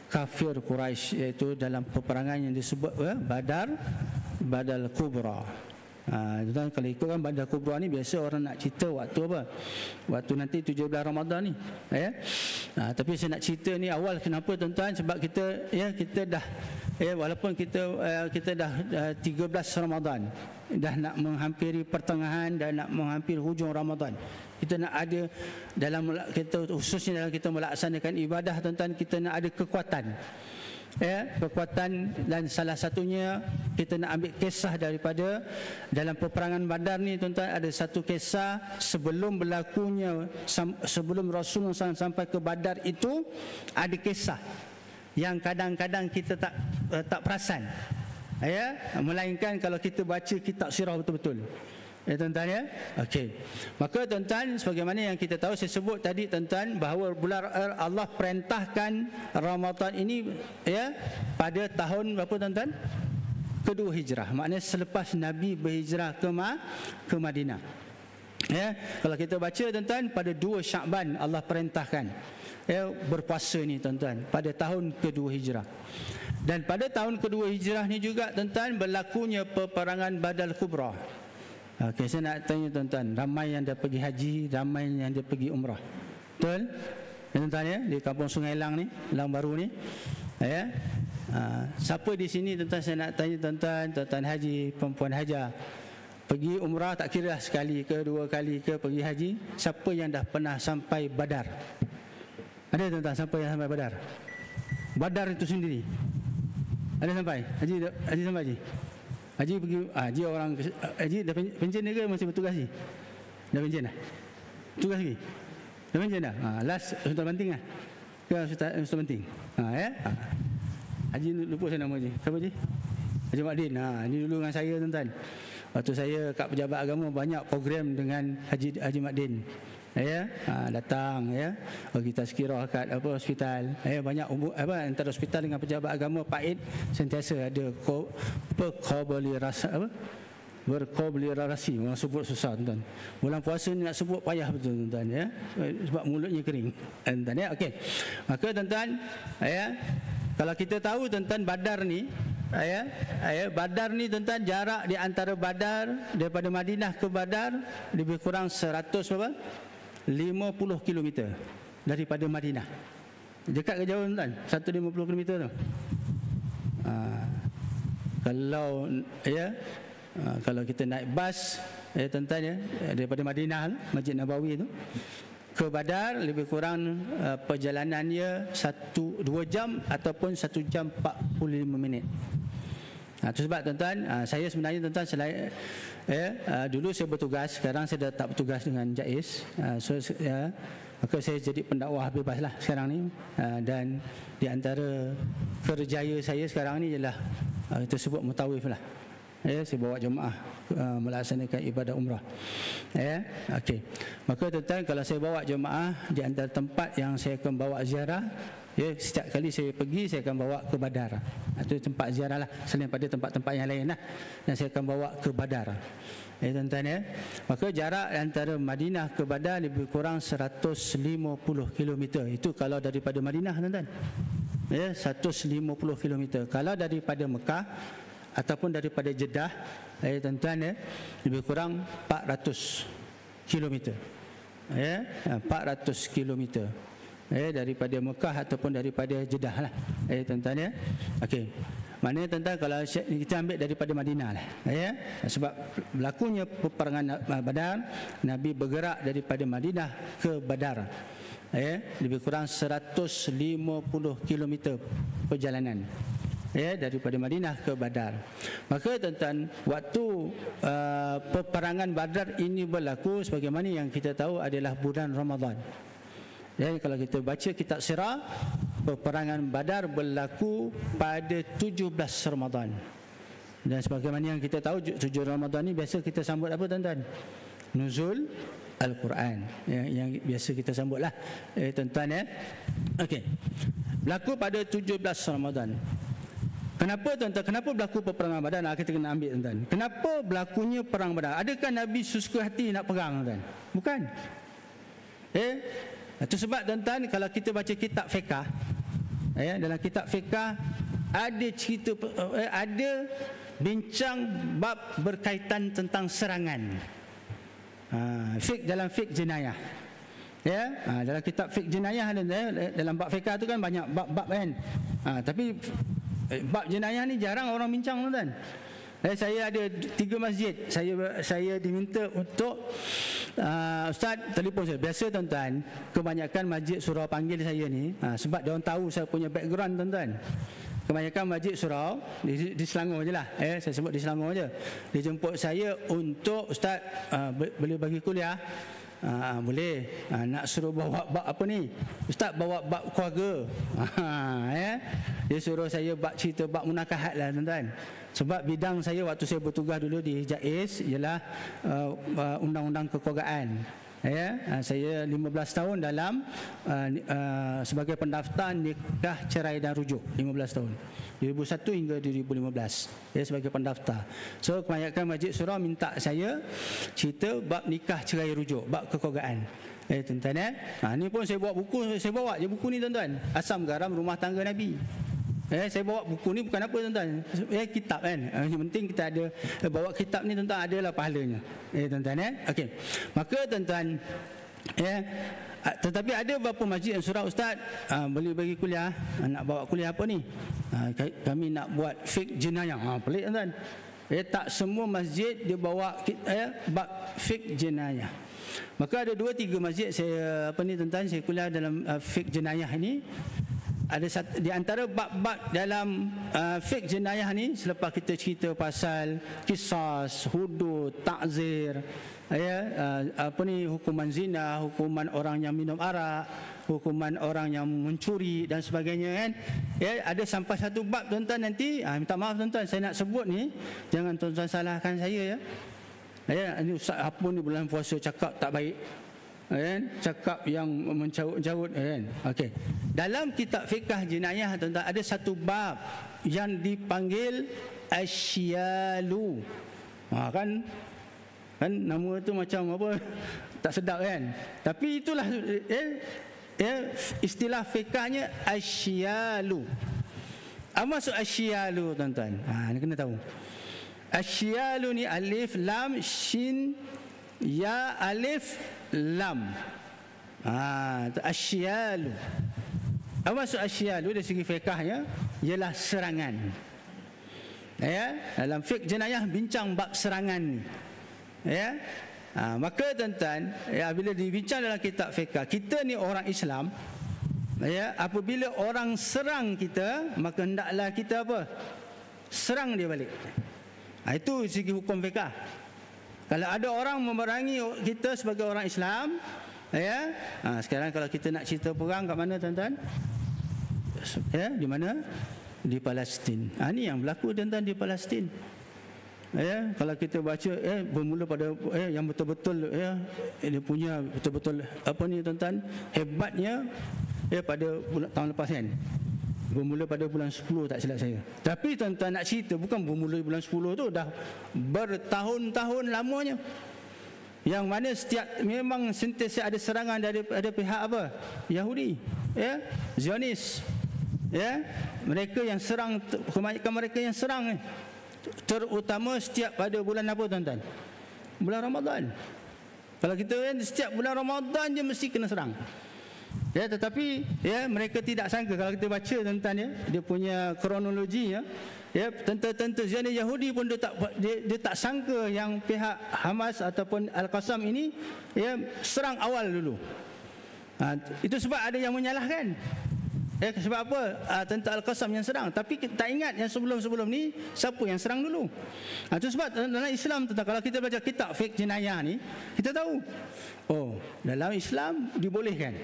Kafir Quraisy, iaitu dalam peperangan yang disebut Badar Kubra. Tuan, kalau ikutkan Badar Kubra ni biasa orang nak cerita waktu apa? Waktu nanti 17 Ramadan ni. Tapi saya nak cerita ni awal, kenapa tuan-tuan? Sebab kita dah walaupun kita dah 13 Ramadan, dah nak menghampiri pertengahan dan nak menghampiri hujung Ramadan. Kita nak ada dalam kita, khususnya dalam kita melaksanakan ibadah tuan-tuan, kita nak ada kekuatan. Kekuatan, dan salah satunya kita nak ambil kisah daripada dalam peperangan Badar ni tuan-tuan. Ada satu kisah sebelum berlakunya, sebelum Rasulullah SAW sampai ke Badar itu, ada kisah yang kadang-kadang kita tak perasan, melainkan kalau kita baca kitab sirah betul-betul. Tuan-tuan ya. Okey. Maka tuan-tuan, sebagaimana yang kita tahu, saya sebut tadi tuan-tuan, bahawa bulan Allah perintahkan Ramadan ini pada tahun berapa tuan-tuan? Kedua hijrah. Maknanya selepas Nabi berhijrah ke Madinah. Kalau kita baca tuan-tuan, pada 2 Syakban Allah perintahkan berpuasa ni tuan-tuan, pada tahun kedua hijrah. Dan pada tahun kedua hijrah ni juga tuan-tuan berlakunya peperangan Badar Kubra. Okey, saya nak tanya tuan-tuan, ramai yang dah pergi haji, ramai yang dah pergi umrah. Betul? Tuan-tuan ya, di kampung Sungai Lang ni, Lang Baru ni. Siapa di sini tuan-tuan, saya nak tanya tuan-tuan haji, perempuan haja, pergi umrah tak kira sekali ke 2 kali ke pergi haji, siapa yang dah pernah sampai Badar? Ada tuan-tuan siapa yang sampai Badar? Badar itu sendiri. Ada sampai? Haji sampai haji? Haji pergi, haji orang, haji dah pencen ke masih bertugas ni? Dah pencen dah? Tugas lagi? Dah pencen dah? Last Sultan Banting lah? Ke Sultan Banting? Haji lupa saya nama haji. Siapa haji? Haji Makdin. Ini dulu dengan saya tuan-tuan. Waktu saya kat pejabat agama, banyak program dengan Haji Makdin. Datang bagi tazkirah kat hospital. Banyak antara hospital dengan pejabat agama Paid sentiasa ada berkomunikasi. Orang sebut susah tuan-tuan. Bulan puasa ni nak sebut payah betul tuan-tuan sebab mulutnya kering. Tuan-tuan okey. Maka tuan-tuan kalau kita tahu tuan-tuan, Badar ni Badar ni tuan-tuan, jarak di antara Badar daripada Madinah ke Badar lebih kurang 50 km daripada Madinah. Dekat ke jauh tuan? 150 km tu. Kalau kita naik bas tuan-tuan daripada Madinah, Masjid Nabawi tu ke Badar, lebih kurang perjalanannya 2 jam ataupun 1 jam 45 minit. Itu sebab tuan-tuan, saya sebenarnya tuan-tuan dulu saya bertugas, sekarang saya dah tak bertugas dengan JAIS. Maka saya jadi pendakwah bebas lah sekarang ni. Dan di antara kerjaya saya sekarang ni ialah kita sebut mutawif lah. Saya bawa jemaah melaksanakan ibadah umrah. Okey. Maka tuan-tuan, kalau saya bawa jemaah, di antara tempat yang saya akan bawa ziarah, setiap kali saya pergi, saya akan bawa ke Badar. Itu tempat ziarah lah, selain pada tempat-tempat yang lain lah. Dan saya akan bawa ke Badar. Tuan-tuan maka jarak antara Madinah ke Badar lebih kurang 150 km. Itu kalau daripada Madinah tuan-tuan. 150 km. Kalau daripada Mekah ataupun daripada Jeddah, tuan-tuan lebih kurang 400 km. 400 km. Daripada Mekah ataupun daripada Jeddah lah. Tuan-tuan Okey. Maknanya tuan-tuan, kalau kita ambil daripada Madinah lah, ya, sebab berlakunya peperangan Badar, Nabi bergerak daripada Madinah ke Badar, ya, lebih kurang 150 km perjalanan, ya, daripada Madinah ke Badar. Maka tuan-tuan, waktu peperangan Badar ini berlaku, sebagaimana yang kita tahu adalah bulan Ramadan. Ya, kalau kita baca kitab sirah, peperangan Badar berlaku pada 17 Ramadan. Dan sebagaimana yang kita tahu, 7 Ramadan ni biasa kita sambut apa tuan-tuan? Nuzul Al-Quran, yang biasa kita sambutlah, tuan-tuan, ya. Okey. Berlaku pada 17 Ramadan. Kenapa tuan-tuan? Kenapa berlaku peperangan Badar? Kita kena ambil tuan-tuan. Kenapa berlakunya perang Badar? Adakah Nabi suka hati nak perang tuan? Bukan. Itu sebab tuan-tuan, kalau kita baca kitab fiqh, ya, dalam kitab fiqh ada cerita, ada bincang bab berkaitan tentang serangan. Fiqh, dalam fiqh jenayah, ya, dalam kitab fiqh jenayah, dalam bab fiqh tu kan banyak bab-bab kan. Tapi bab jenayah ni jarang orang bincang tuan-tuan. Saya ada 3 masjid, saya diminta untuk Ustaz telefon saya. Biasa tuan-tuan, kebanyakan masjid surau panggil saya ni, sebab dia orang tahu saya punya background tuan-tuan. Kebanyakan masjid surau di Selangor je lah, saya sebut di Selangor je. Dia jemput saya untuk, Ustaz boleh bagi kuliah? Boleh. Nak suruh bawa bab apa ni? Ustaz bawa bab keluarga. Ya. Dia suruh saya cerita bab munakahat lah tuan-tuan. Sebab bidang saya waktu saya bertugas dulu di JAIS ialah undang-undang kekeluargaan. Ya, saya 15 tahun dalam sebagai pendaftar nikah, cerai dan rujuk. 15 tahun. 2001 hingga 2015. Ya, sebagai pendaftar. So kebanyakan masjid surau minta saya cerita bab nikah, cerai, rujuk, bab kekeluargaan. Tuan-tuan, ya. Ni pun saya bawa buku, saya bawa je buku ni tuan-tuan. Asam Garam Rumah Tangga Nabi. Saya bawa buku ni bukan apa tuan-tuan, kitab kan. Yang penting kita ada bawa kitab ni tuan-tuan, adalah pahalanya. Tuan-tuan, ya. Okey. Maka tuan-tuan, tetapi ada beberapa masjid yang surau, Ustaz boleh bagi kuliah. Nak bawa kuliah apa ni? Kami nak buat fiqh jenayah. Pelik tuan-tuan. Tak semua masjid dia bawa bab fiqh jenayah. Maka ada 2-3 masjid saya tuan-tuan, saya kuliah dalam fiqh jenayah ini. Ada satu, di antara bab-bab dalam fiqh jenayah ni, selepas kita cerita pasal qisas, hudud, ta'zir, hukuman zina, hukuman orang yang minum arak, hukuman orang yang mencuri dan sebagainya kan. Ada sampai satu bab tuan-tuan nanti, minta maaf tuan-tuan, saya nak sebut ni, jangan tuan-tuan salahkan saya, ya. Ini Ustaz apa ni bulan puasa cakap tak baik, cakap yang mencarut-carut, kan. Okey. Dalam kitab fiqh jenayah tuan-tuan, ada satu bab yang dipanggil asyalu. Kan nama tu macam apa, tak sedap kan. Tapi itulah istilah fiqhnya asyalu. Apa maksud asyalu tuan-tuan? Ni kena tahu. Asyalu ni alif lam shin ya alif lam. Asyalu. Apa maksud asyalu dari segi fiqhnya? Ialah serangan. Dalam fiqh jenayah bincang bab serangan. Maka tuan-tuan, bila dibincang dalam kitab fiqh, kita ni orang Islam, apabila orang serang kita, maka hendaklah kita apa? Serang dia balik. Itu segi hukum fiqh. Kalau ada orang memerangi kita sebagai orang Islam, sekarang kalau kita nak cerita perang kat mana tuan-tuan? Di mana? Di Palestin. Ini yang berlaku tuan-tuan di Palestin. Kalau kita baca bermula pada yang betul-betul dia punya betul-betul apa ni tuan-tuan, hebatnya pada tahun lepas kan. Bermula pada bulan 10 tak silap saya. Tapi tuan-tuan nak cerita bukan bermula bulan 10 tu, dah bertahun-tahun lamanya. Yang mana memang sentiasa ada serangan daripada pihak apa? Yahudi, Zionis. Mereka yang serang, kebanyakan mereka yang serang terutama setiap pada bulan apa tuan-tuan? Bulan Ramadan. Kalau kita setiap bulan Ramadan je mesti kena serang. Ya, tetapi ya mereka tidak sangka. Kalau kita baca tentang dia punya kronologinya, ya, tentera-tentera Zionist Yahudi pun dia tak sangka yang pihak Hamas ataupun Al-Qassam ini ya serang awal dulu. Itu sebab ada yang menyalahkan. Sebab apa? Tentera Al-Qassam yang serang. Tapi kita tak ingat yang sebelum-sebelum ni siapa yang serang dulu. Itu sebab dalam Islam kalau kita baca kitab fiqh jenayah ni, kita tahu dalam Islam dibolehkan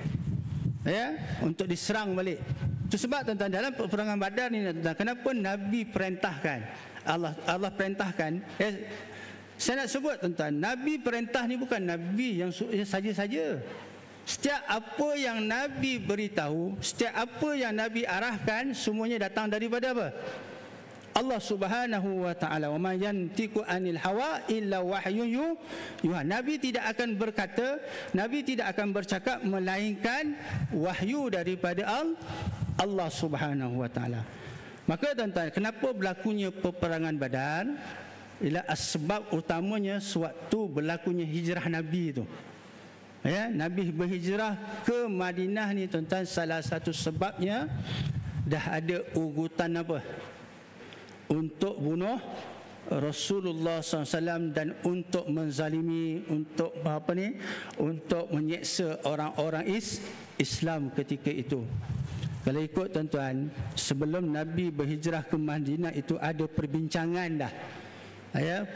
untuk diserang balik. Itu sebab tentang dalam peperangan Badar ni, kenapa Nabi perintahkan, Allah perintahkan. Saya nak sebut tentang Nabi perintah ni bukan Nabi yang saja-saja. Setiap apa yang Nabi beritahu, setiap apa yang Nabi arahkan, semuanya datang daripada apa? Allah Subhanahu wa taala. Wa ma yantiqu anil hawa illa wahyun yuha. Nabi tidak akan berkata, Nabi tidak akan bercakap melainkan wahyu daripada Allah Subhanahu wa taala. Maka tuan-tuan, kenapa berlakunya peperangan Badar? Ialah sebab utamanya sewaktu berlakunya hijrah Nabi itu. Nabi berhijrah ke Madinah ni tuan-tuan, salah satu sebabnya dah ada ugutan apa? Untuk bunuh Rasulullah SAW dan untuk menzalimi, untuk untuk menyeksa orang-orang Islam ketika itu. Kalau ikut tuan-tuan, sebelum Nabi berhijrah ke Madinah itu ada perbincangan dah.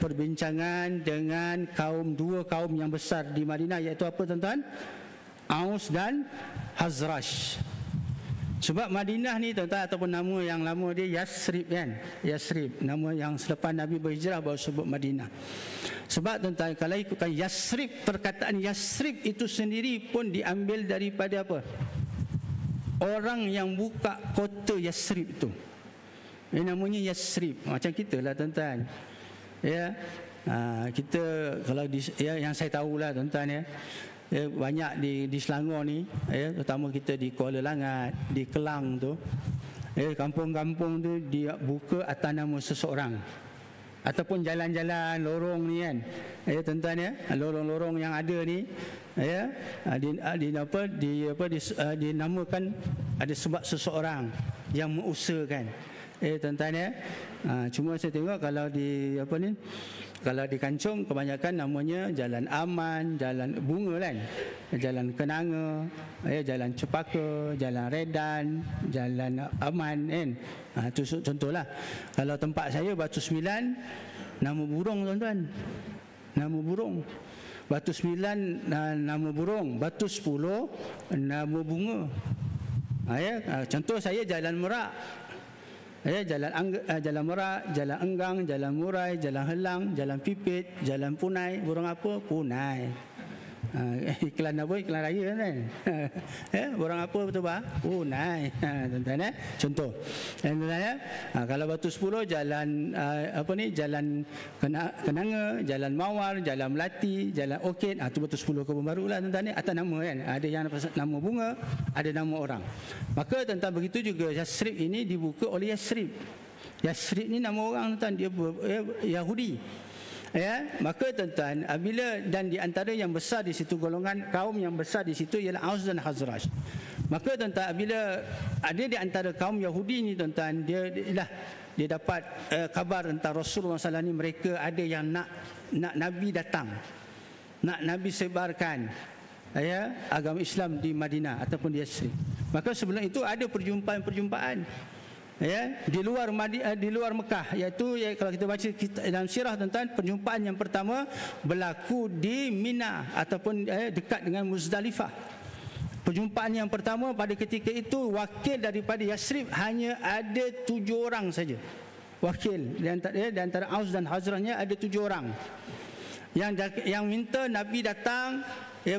Perbincangan dengan dua kaum yang besar di Madinah, iaitu apa tuan-tuan? Aus dan Khazraj. Sebab Madinah ni tuan-tuan, ataupun nama yang lama dia Yasrib kan? Yasrib, nama yang selepas Nabi berhijrah baru sebut Madinah. Sebab tuan-tuan, kalau ikutkan Yasrib, perkataan Yasrib itu sendiri pun diambil daripada apa? Orang yang buka kota Yasrib itu. Namanya Yasrib. Macam kita lah tuan-tuan. Kita kalau yang saya tahulah tuan-tuan banyak di Selangor ni, terutama kita di Kuala Langat, di Kelang tu, kampung-kampung tu dia buka atas nama seseorang, ataupun jalan-jalan lorong ni kan, tuan-tuan lorong-lorong yang ada ni, dinamakan ada sebab seseorang yang mengusahakan. Tuan-tuan cuma saya tengok kalau kalau di Kancung kebanyakan namanya Jalan Aman, Jalan Bunga kan, Jalan Kenanga, Jalan Cepaka, Jalan Redan, Jalan Aman kan. Itu contohlah. Kalau tempat saya Batu 9 nama burung tuan-tuan. Nama burung. Batu 9 nama burung, Batu 10 nama bunga. Contoh saya Jalan Merak. Jalan Merak, Jalan Enggang, Jalan Murai, Jalan Helang, Jalan Pipit, Jalan Punai. Burung apa? Punai. Iklan apa? Iklan raya kan? Burung apa betul bah? Punai. Tuan-tuan contoh. Tuan-tuan kalau Batu 10 jalan Jalan Kenanga, Jalan Mawar, Jalan Melati, Jalan Orchid. Itu Batu 10 Kebun Baru lah tuan-tuan atas nama kan. Ada yang nama bunga, ada nama orang. Maka tuan-tuan begitu juga Yasrib ini dibuka oleh Yasrib. Yasrib ni nama orang tuan, dia Yahudi. Maka tuan-tuan, bila dan di antara yang besar di situ, golongan kaum yang besar di situ ialah Aus dan Khazraj. Maka tuan-tuan, bila ada di antara kaum Yahudi ni tuan-tuan, dia dapat kabar tentang Rasulullah SAW ni, mereka ada yang nak Nabi datang, nak Nabi sebarkan agama Islam di Madinah ataupun di Yasrib. Maka sebelum itu ada perjumpaan-perjumpaan di luar Mekah, iaitu kalau kita baca dalam sirah tuan-tuan, perjumpaan yang pertama berlaku di Mina ataupun dekat dengan Muzdalifah. Perjumpaan yang pertama pada ketika itu, wakil daripada Yasrib hanya ada 7 orang saja. Wakil di antara Aus dan Khazrajnya ada 7 orang yang minta Nabi datang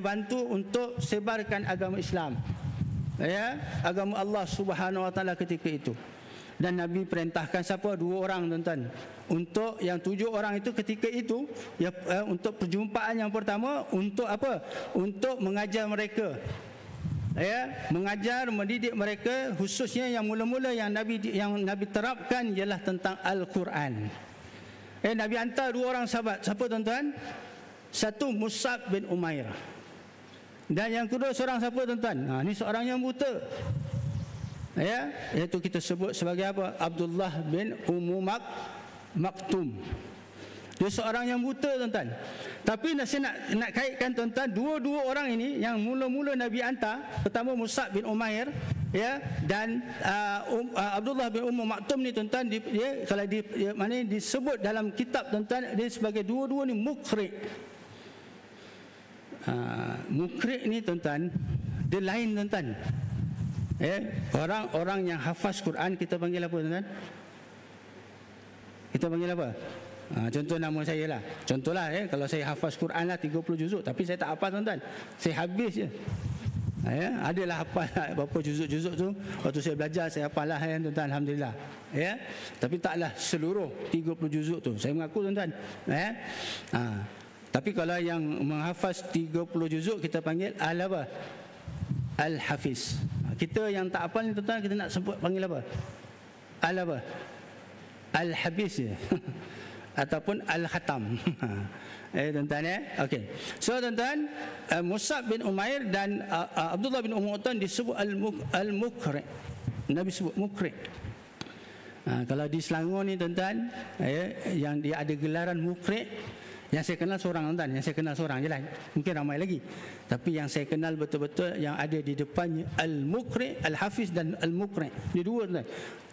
bantu untuk sebarkan agama Islam, agama Allah Subhanahu wa taala ketika itu. Dan Nabi perintahkan siapa? 2 orang tuan-tuan. Untuk yang 7 orang itu ketika itu untuk perjumpaan yang pertama, untuk apa? Untuk mengajar mereka, mengajar, mendidik mereka, khususnya yang mula-mula yang Nabi terapkan ialah tentang Al-Quran. Nabi hantar 2 orang sahabat. Siapa tuan-tuan? Satu Mus'ab bin Umair. Dan yang kedua seorang siapa tuan-tuan? Ni seorang yang buta. Ya, iaitu kita sebut sebagai apa? Abdullah bin Ummu Maktum. Dia seorang yang buta tuan-tuan. Tapi saya nak kaitkan tuan-tuan, dua-dua orang ini yang mula-mula Nabi hantar, pertama Mus'ab bin Umair, ya, dan Abdullah bin Ummu Maktum ni tuan-tuan, dia kalau mana disebut dalam kitab tuan-tuan, dia sebagai dua-dua ni mukri'. Mukri' ni tuan-tuan, dia lain tuan-tuan. Orang-orang yang hafaz Quran kita panggil apa tuan-tuan? Kita panggil apa? Contoh nama saya lah. Contohlah kalau saya hafaz Quran lah 30 juzuk, tapi saya tak hafal tuan-tuan. Saya habis je. Adalah hafal berapa juzuk-juzuk tu. Waktu saya belajar saya hafal lah tuan-tuan, alhamdulillah. Tapi taklah seluruh 30 juzuk tu. Saya mengaku tuan-tuan. Tapi kalau yang menghafaz 30 juzuk kita panggil apa? Al-Hafiz. Kita yang tak hafal ni tuan-tuan, kita nak sebut panggil apa? Apa? Al-Hafiz je. Ataupun Al-Khatam. Tuan-tuan okey. So tuan-tuan, Mus'ab bin Umair dan Abdullah bin Ummu Maktum disebut Al-Mukri'. Nabi sebut Mukri'. Kalau di Selangor ni tuan-tuan, yang dia ada gelaran Mukri', yang saya kenal seorang tuan-tuan, yang saya kenal seorang je lah. Mungkin ramai lagi. Tapi yang saya kenal betul-betul yang ada di depannya Al-Mukri', Al-Hafiz dan Al-Mukri'. Ini dua tuan.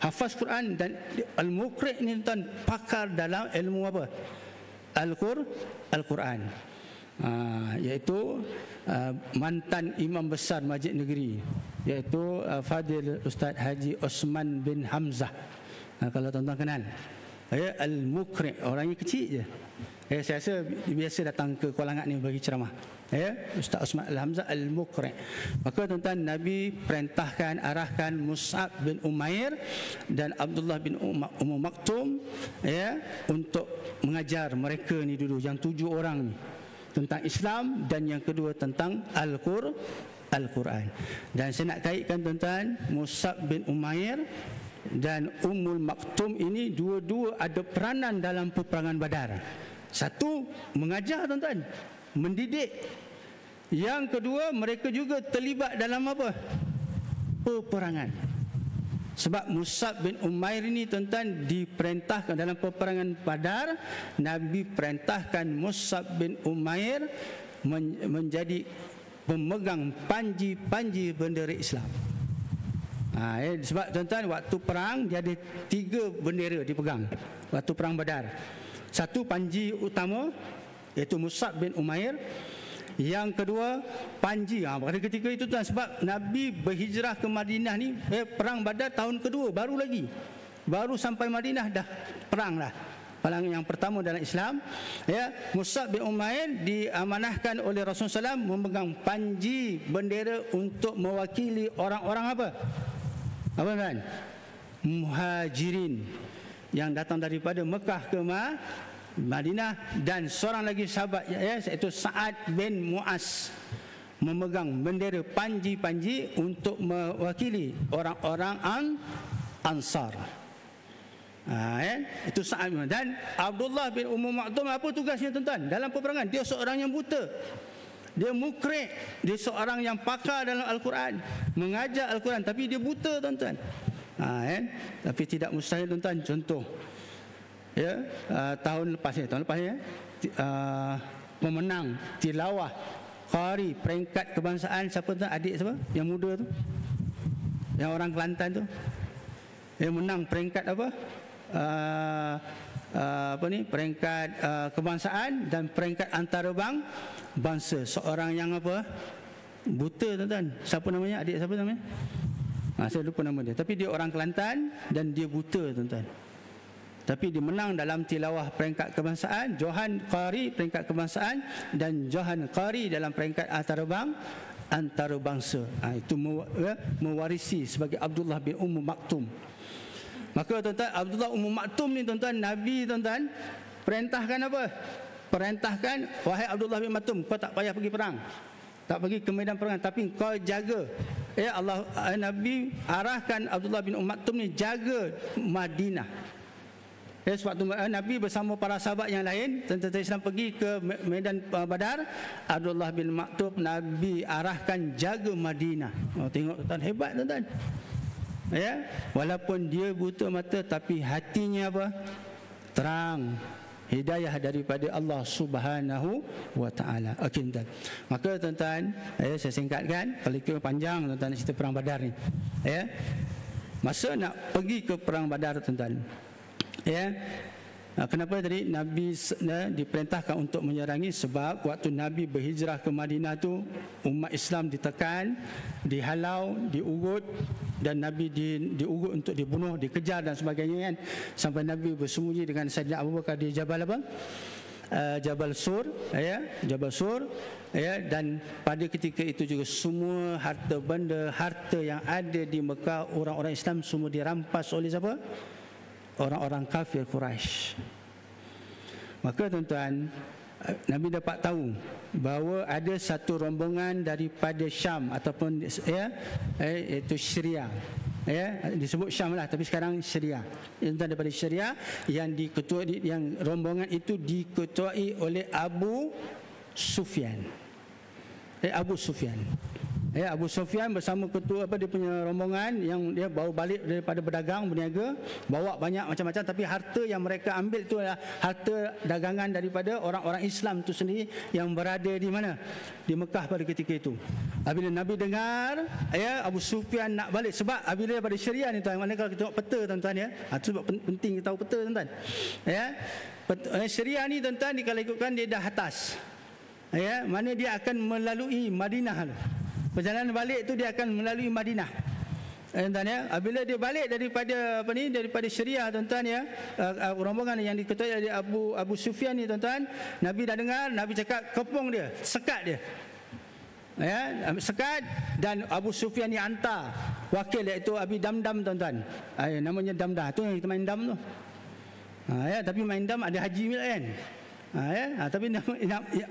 Hafaz Quran dan Al-Mukri' ni tuan pakar dalam ilmu apa? Al-Quran. Iaitu mantan imam besar Masjid Negeri, iaitu Fadil Ustaz Haji Osman bin Hamzah. Kalau tuan-tuan kenal. Al-Mukri', orangnya kecil je. Saya rasa biasa datang ke Kuala Langat ni bagi ceramah. Ustaz Osman Al-Hamzah Al-Mukri'. Maka tuan-tuan, Nabi perintahkan, arahkan Mus'ab bin Umair dan Abdullah bin Ummu Maktum untuk mengajar mereka ni dulu, yang 7 orang ni, tentang Islam, dan yang kedua tentang Al-Quran. Dan saya nak kaitkan tuan-tuan, Mus'ab bin Umair dan Ummul Maktum ini dua-dua ada peranan dalam peperangan Badar. Satu, mengajar tuan-tuan, mendidik. Yang kedua, mereka juga terlibat dalam apa? Peperangan. Sebab Mus'ab bin Umair ini tuan-tuan diperintahkan dalam peperangan Badar. Nabi perintahkan Mus'ab bin Umair menjadi pemegang panji-panji bendera Islam. Sebab tuan-tuan, waktu perang dia ada 3 bendera dipegang waktu perang Badar. Satu, panji utama, iaitu Mus'ab bin Umair. Yang kedua, panji. Pada ketika itu tuan, sebab Nabi berhijrah ke Madinah ni, perang Badar tahun kedua, baru sampai Madinah dah perang lah. Perang yang pertama dalam Islam. Mus'ab bin Umair diamanahkan oleh Rasulullah SAW memegang panji bendera untuk mewakili orang-orang apa tuan? Muhajirin yang datang daripada Mekah ke Madinah, dan seorang lagi sahabat iaitu Sa'ad bin Mu'az memegang bendera panji-panji untuk mewakili orang-orang Ansar. Itu Sa'ad. Dan Abdullah bin Ummu Maktum, apa tugasnya tuan-tuan dalam peperangan? Dia seorang yang buta, dia mukri', dia seorang yang pakar dalam Al-Quran, mengajar Al-Quran, tapi dia buta tuan-tuan. Tapi tidak mustahil tuan-tuan. Contoh tahun lepas pemenang tilawah qari peringkat kebangsaan siapa tu? Adik siapa? Yang muda tu, yang orang Kelantan tu, yang menang peringkat apa? Peringkat kebangsaan dan peringkat antarabangsa. Seorang yang apa? Buta tuan-tuan. Siapa namanya? Adik siapa namanya? Saya lupa nama dia. Tapi dia orang Kelantan dan dia buta tuan-tuan. Tapi dia menang dalam tilawah peringkat kebangsaan, Johan Qari peringkat kebangsaan, dan Johan Qari dalam peringkat antarabangsa. Itu mewarisi sebagai Abdullah bin Ummu Maktum. Maka tuan-tuan, Abdullah Ummu Maktum ni tuan-tuan, Nabi tuan-tuan perintahkan apa? Perintahkan, wahai Abdullah bin Maktum, kau tak payah pergi perang, tak pergi ke medan perang, tapi kau jaga. Nabi arahkan Abdullah bin Ummu Maktum ni jaga Madinah. Sebab tu Nabi bersama para sahabat yang lain, tentera Islam pergi ke medan Badar. Abdullah bin Maktub Nabi arahkan jaga Madinah. Tengok tuan, hebat tuan. Ya, walaupun dia buta mata tapi hatinya apa? Terang. Hidayah daripada Allah Subhanahu wa taala. Okey tuan. Maka tuan-tuan, saya singkatkan, kalau ikut panjang tuan-tuan cerita perang Badar ni. Ya. Masa nak pergi ke perang Badar tuan-tuan. Ya. Kenapa tadi Nabi diperintahkan untuk menyerangi? Sebab waktu Nabi berhijrah ke Madinah tu, umat Islam ditekan, dihalau, diurut, dan Nabi diurut untuk dibunuh, dikejar dan sebagainya kan. Sampai Nabi bersembunyi dengan Saidina Abu Bakar di Jabal apa? Jabal Sur, ya, Jabal Sur, ya. Dan pada ketika itu juga semua harta benda, harta yang ada di Mekah, orang-orang Islam semua dirampas oleh siapa? Orang-orang kafir Quraisy. Maka tuan-tuan, Nabi dapat tahu bahawa ada satu rombongan daripada Syam ataupun iaitu Syria. Ya, disebut Syam lah, tapi sekarang Syria. Tuan, daripada Syria yang diketuai, yang rombongan itu diketuai oleh Abu Sufyan. Abu Sufyan. Abu Sufyan bersama ketua dia punya rombongan yang dia baru balik daripada berdagang, berniaga, bawa banyak macam-macam, tapi harta yang mereka ambil itu adalah harta dagangan daripada orang-orang Islam itu sendiri yang berada di mana? Di Mekah pada ketika itu. Apabila Nabi dengar, Abu Sufyan nak balik, sebab apabila daripada Syria ni tuan, mana kalau kita tengok peta tuan-tuan ya. Itu sebab penting kita tahu peta tuan-tuan. Syria ni tuan-tuan, kalau ikutkan dia dah atas. Mana dia akan melalui Madinah tu. Perjalanan balik tu dia akan melalui Madinah. Tuan ya, apabila dia balik daripada Syria tuan-tuan ya, rombongan yang diketuai oleh Abu Sufyan ni tuan-tuan, Nabi dah dengar, Nabi cakap kepung dia, sekat dia. Sekat, dan Abu Sufyan ni hantar wakil iaitu Abi Damdam tuan-tuan. Namanya Damdam tu yang kita main dam tu. Tapi main dam ada haji pula kan. Tapi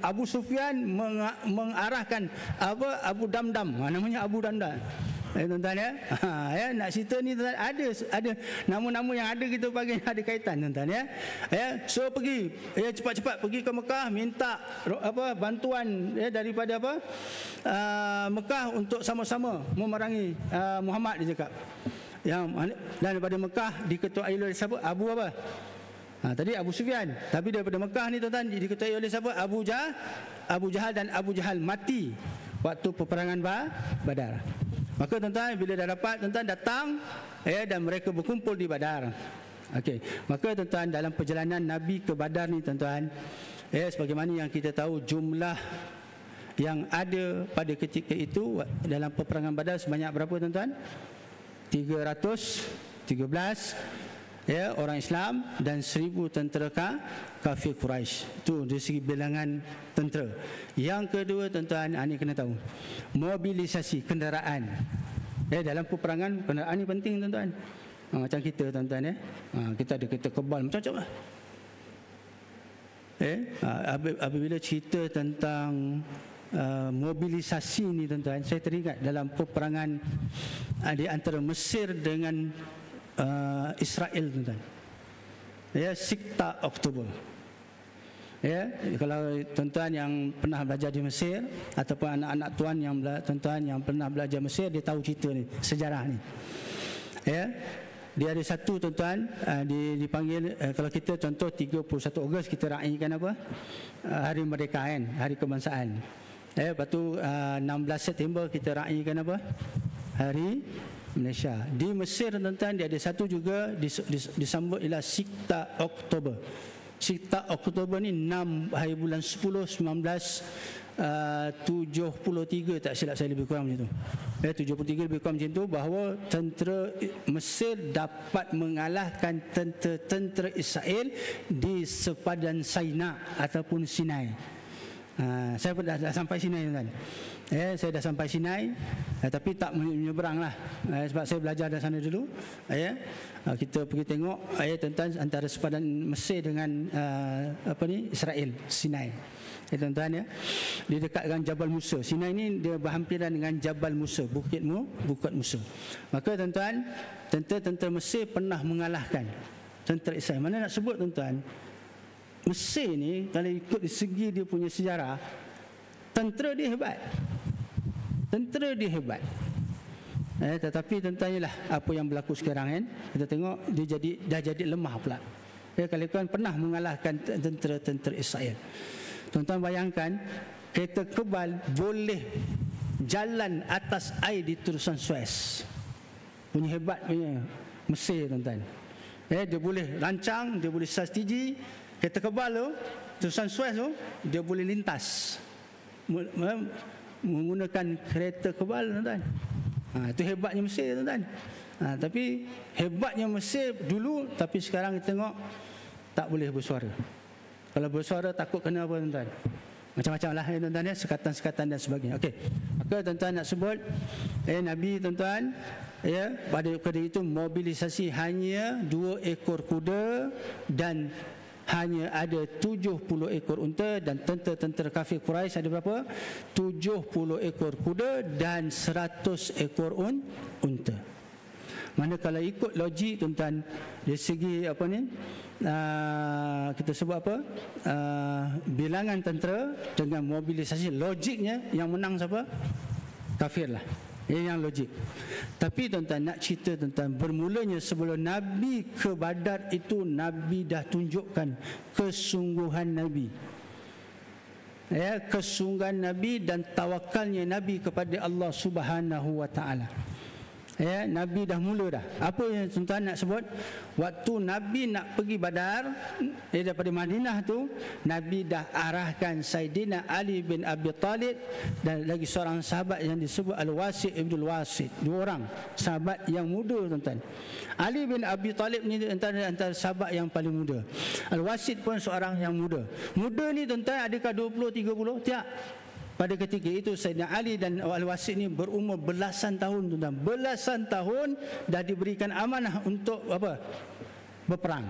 Abu Sufyan mengarahkan Abu Damdam, namanya Abu Damdam. Tuan-tuan ya. Nak cerita ni tuan, ada nama-nama yang ada kita bagi ada kaitan tuan-tuan ya. So pergi cepat-cepat pergi ke Mekah, minta bantuan daripada Mekah untuk sama-sama memerangi Muhammad, dia cakap. Dan daripada Mekah diketuai oleh siapa? Tadi Abu Sufyan, tapi daripada Mekah ni tuan-tuan diketuai oleh siapa? Abu Jahal, dan Abu Jahal mati waktu peperangan Badar. Maka tuan-tuan bila dah dapat, tuan-tuan datang dan mereka berkumpul di Badar. Okey, maka tuan-tuan dalam perjalanan Nabi ke Badar ni tuan-tuan, sebagaimana yang kita tahu jumlah yang ada pada ketika itu dalam peperangan Badar sebanyak berapa tuan-tuan? 313 orang Islam dan 1000 tentera kafir Quraisy. Itu dari segi bilangan tentera. Yang kedua tuan-tuan, ini kena tahu, mobilisasi kenderaan. Dalam peperangan kenderaan ni penting tuan-tuan. Macam kita tuan-tuan kita ada kereta kebal macam-macam lah. Apabila cerita tentang mobilisasi ni tuan-tuan, saya teringat dalam peperangan di antara Mesir dengan Israel tuan-tuan. 6 Oktober. Kalau tuan-tuan yang pernah belajar di Mesir ataupun anak-anak tuan yang pernah belajar Mesir, dia tahu cerita ni, sejarah ni. Dia ada satu tuan-tuan dipanggil, kalau kita contoh 31 Ogos kita raikan hari Merdeka kan, hari kebangsaan. Lepas tu 16 September kita raikan hari Malaysia. Di Mesir tuan-tuan dia ada satu juga disambut ialah 6 Oktober. 6 Oktober ni 6 hari bulan 10 1973 tak silap saya, lebih kurang macam tu. 73 lebih kurang macam tu, bahawa tentera Mesir dapat mengalahkan tentera Israel di sepadan Sinai ataupun Sinai. Saya pun dah sampai Sinai tuan. Saya dah sampai Sinai, tapi tak menyeberang lah, sebab saya belajar dari sana dulu. Kita pergi tengok tuan-tuan antara sepadan Mesir dengan Israel, Sinai. Tuan-tuan dia dekat dengan Jabal Musa. Sinai ni dia berhampiran dengan Jabal Musa, Bukit Musa. Maka tuan-tuan, tentera Mesir pernah mengalahkan tentera Israel. Mana nak sebut tuan-tuan, Mesir ni kalau ikut dari segi dia punya sejarah, tentera dia hebat. Tentera dia hebat. Tetapi tuan-tuan ialah apa yang berlaku sekarang kan. Kita tengok dia dah jadi lemah pula. Kalau tuan pernah mengalahkan tentera Israel. Tuan-tuan bayangkan kereta kebal boleh jalan atas air di terusan Suez. Punya hebat punya Mesir tuan-tuan. Dia boleh rancang, dia boleh strategi. Kereta kebal tu, terusan Suez tu, dia boleh lintas menggunakan kereta kebal tuan-tuan. Itu hebatnya Mesir tuan-tuan. Tapi hebatnya Mesir dulu, tapi sekarang kita tengok tak boleh bersuara. Kalau bersuara takut kena apa tuan-tuan? Macam-macam lah tuan-tuan ya, sekatan-sekatan dan sebagainya. Okey. Maka tuan-tuan nak sebut Nabi tuan-tuan ya, pada ketika itu mobilisasi hanya 2 ekor kuda dan hanya ada 70 ekor unta, dan tentera kafir Quraisy ada berapa? 70 ekor kuda dan 100 ekor unta. Mana kalau ikut logik tuan-tuan dari segi apa ni, kita sebut apa, bilangan tentera dengan mobilisasi, logiknya yang menang siapa? Kafir lah. Yang logik. Tapi tuan-tuan nak cerita tuan-tuan, bermulanya sebelum Nabi ke Badar itu, Nabi dah tunjukkan kesungguhan Nabi. Kesungguhan Nabi dan tawakalnya Nabi kepada Allah Subhanahu wa taala. Nabi dah mula dah. Apa yang tuan-tuan nak sebut? Waktu Nabi nak pergi Badar, daripada Madinah tu, Nabi dah arahkan Saidina Ali bin Abi Talib dan lagi seorang sahabat yang disebut Al-Wasid Ibn Al-Wasid. 2 orang sahabat yang muda tuan-tuan. Ali bin Abi Talib ni antara sahabat yang paling muda. Al-Wasid pun seorang yang muda. Muda ni tuan-tuan adakah 20-30? Tiap. Pada ketika itu Sayyidina Ali dan Al-Wasid ni berumur belasan tahun tuan-tuan. Belasan tahun dah diberikan amanah untuk apa? Berperang.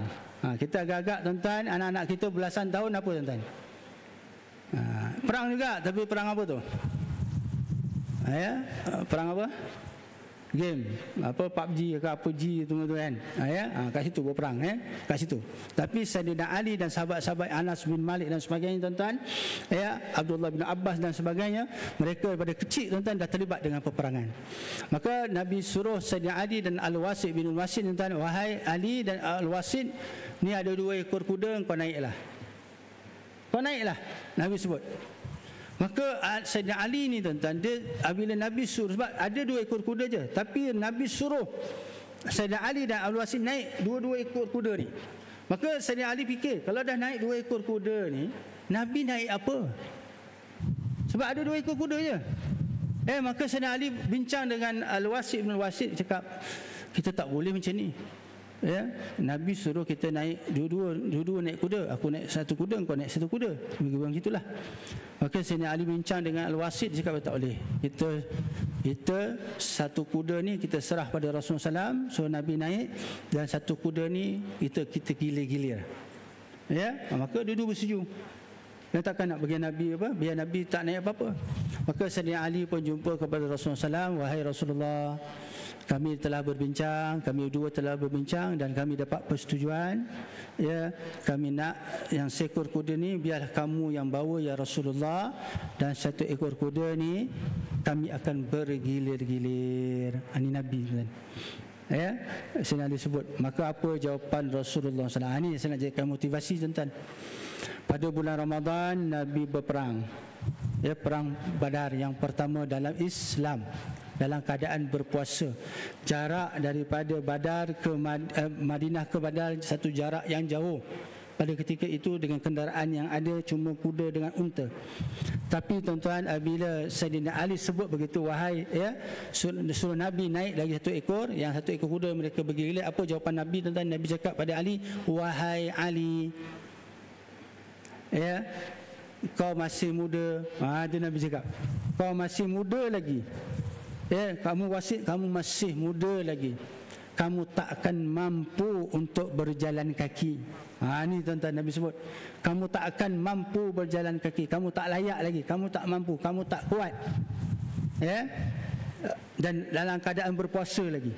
Kita agak-agak tuan-tuan, anak-anak kita belasan tahun apa tuan-tuan? Perang juga, tapi perang apa tu? Perang apa? Game apa, PUBG ke apa G tu kan, kat situ berperang kat situ. Tapi Sayyidina Ali dan sahabat-sahabat Anas bin Malik dan sebagainya tuan-tuan, Abdullah bin Abbas dan sebagainya, mereka daripada kecil tuan-tuan dah terlibat dengan peperangan. Maka Nabi suruh Sayyidina Ali dan Al-Wasid bin Al-Wasid tuan-tuan, wahai Ali dan Al-Wasid, ni ada 2 ekor kuda, kau naiklah. Kau naiklah, Nabi sebut. Maka Sayyidina Ali ni tuan-tuan, dia bila Nabi suruh, sebab ada 2 ekor kuda je, tapi Nabi suruh Sayyidina Ali dan Al-Wasid naik 2 ekor kuda ni. Maka Sayyidina Ali fikir, kalau dah naik 2 ekor kuda ni, Nabi naik apa? Sebab ada 2 ekor kuda je. Maka Sayyidina Ali bincang dengan Al-Wasid bin Al-Wasid, cakap, kita tak boleh macam ni. Nabi suruh kita naik dua-dua naik kuda. Aku naik 1 kuda, kau naik 1 kuda. Begitu gitulah. Maka Sayyidina Ali bincang dengan Al-Wasid, dia cakap tak boleh. Kita 1 kuda ni kita serah pada Rasulullah SAW, so Nabi naik, dan 1 kuda ni kita gilir-gilir. Maka dua-dua bersetuju. Dia takkan nak bagi Nabi apa, biar Nabi tak naik apa-apa. Maka Sayyidina Ali pun jumpa kepada Rasulullah SAW, wahai Rasulullah, kami telah berbincang, kami dua telah berbincang dan kami dapat persetujuan, kami nak yang seekor kuda ni biarlah kamu yang bawa ya Rasulullah, dan 1 ekor kuda ni kami akan bergilir-gilir. Ini Nabi kan. Saya nak disebut. Maka apa jawapan Rasulullah SAW? Ini saya nak jadikan motivasi tuan-tuan. Pada bulan Ramadan Nabi berperang. Perang Badar yang pertama dalam Islam, dalam keadaan berpuasa. Jarak daripada Badar ke Madinah ke Badar satu jarak yang jauh. Pada ketika itu dengan kenderaan yang ada cuma kuda dengan unta. Tapi tuan-tuan, bila Sayyidina Ali sebut begitu, wahai suruh Nabi naik lagi 1 ekor, yang 1 ekor kuda mereka bergilir. Apa jawapan Nabi tuan-tuan? Nabi cakap pada Ali, wahai Ali, kau masih muda. Itu Nabi cakap, kau masih muda lagi. Kamu Wasid, kamu masih muda lagi. Kamu tak akan mampu untuk berjalan kaki. Ini tuan-tuan Nabi sebut, kamu tak akan mampu berjalan kaki. Kamu tak layak lagi. Kamu tak mampu. Kamu tak kuat. Dan dalam keadaan berpuasa lagi.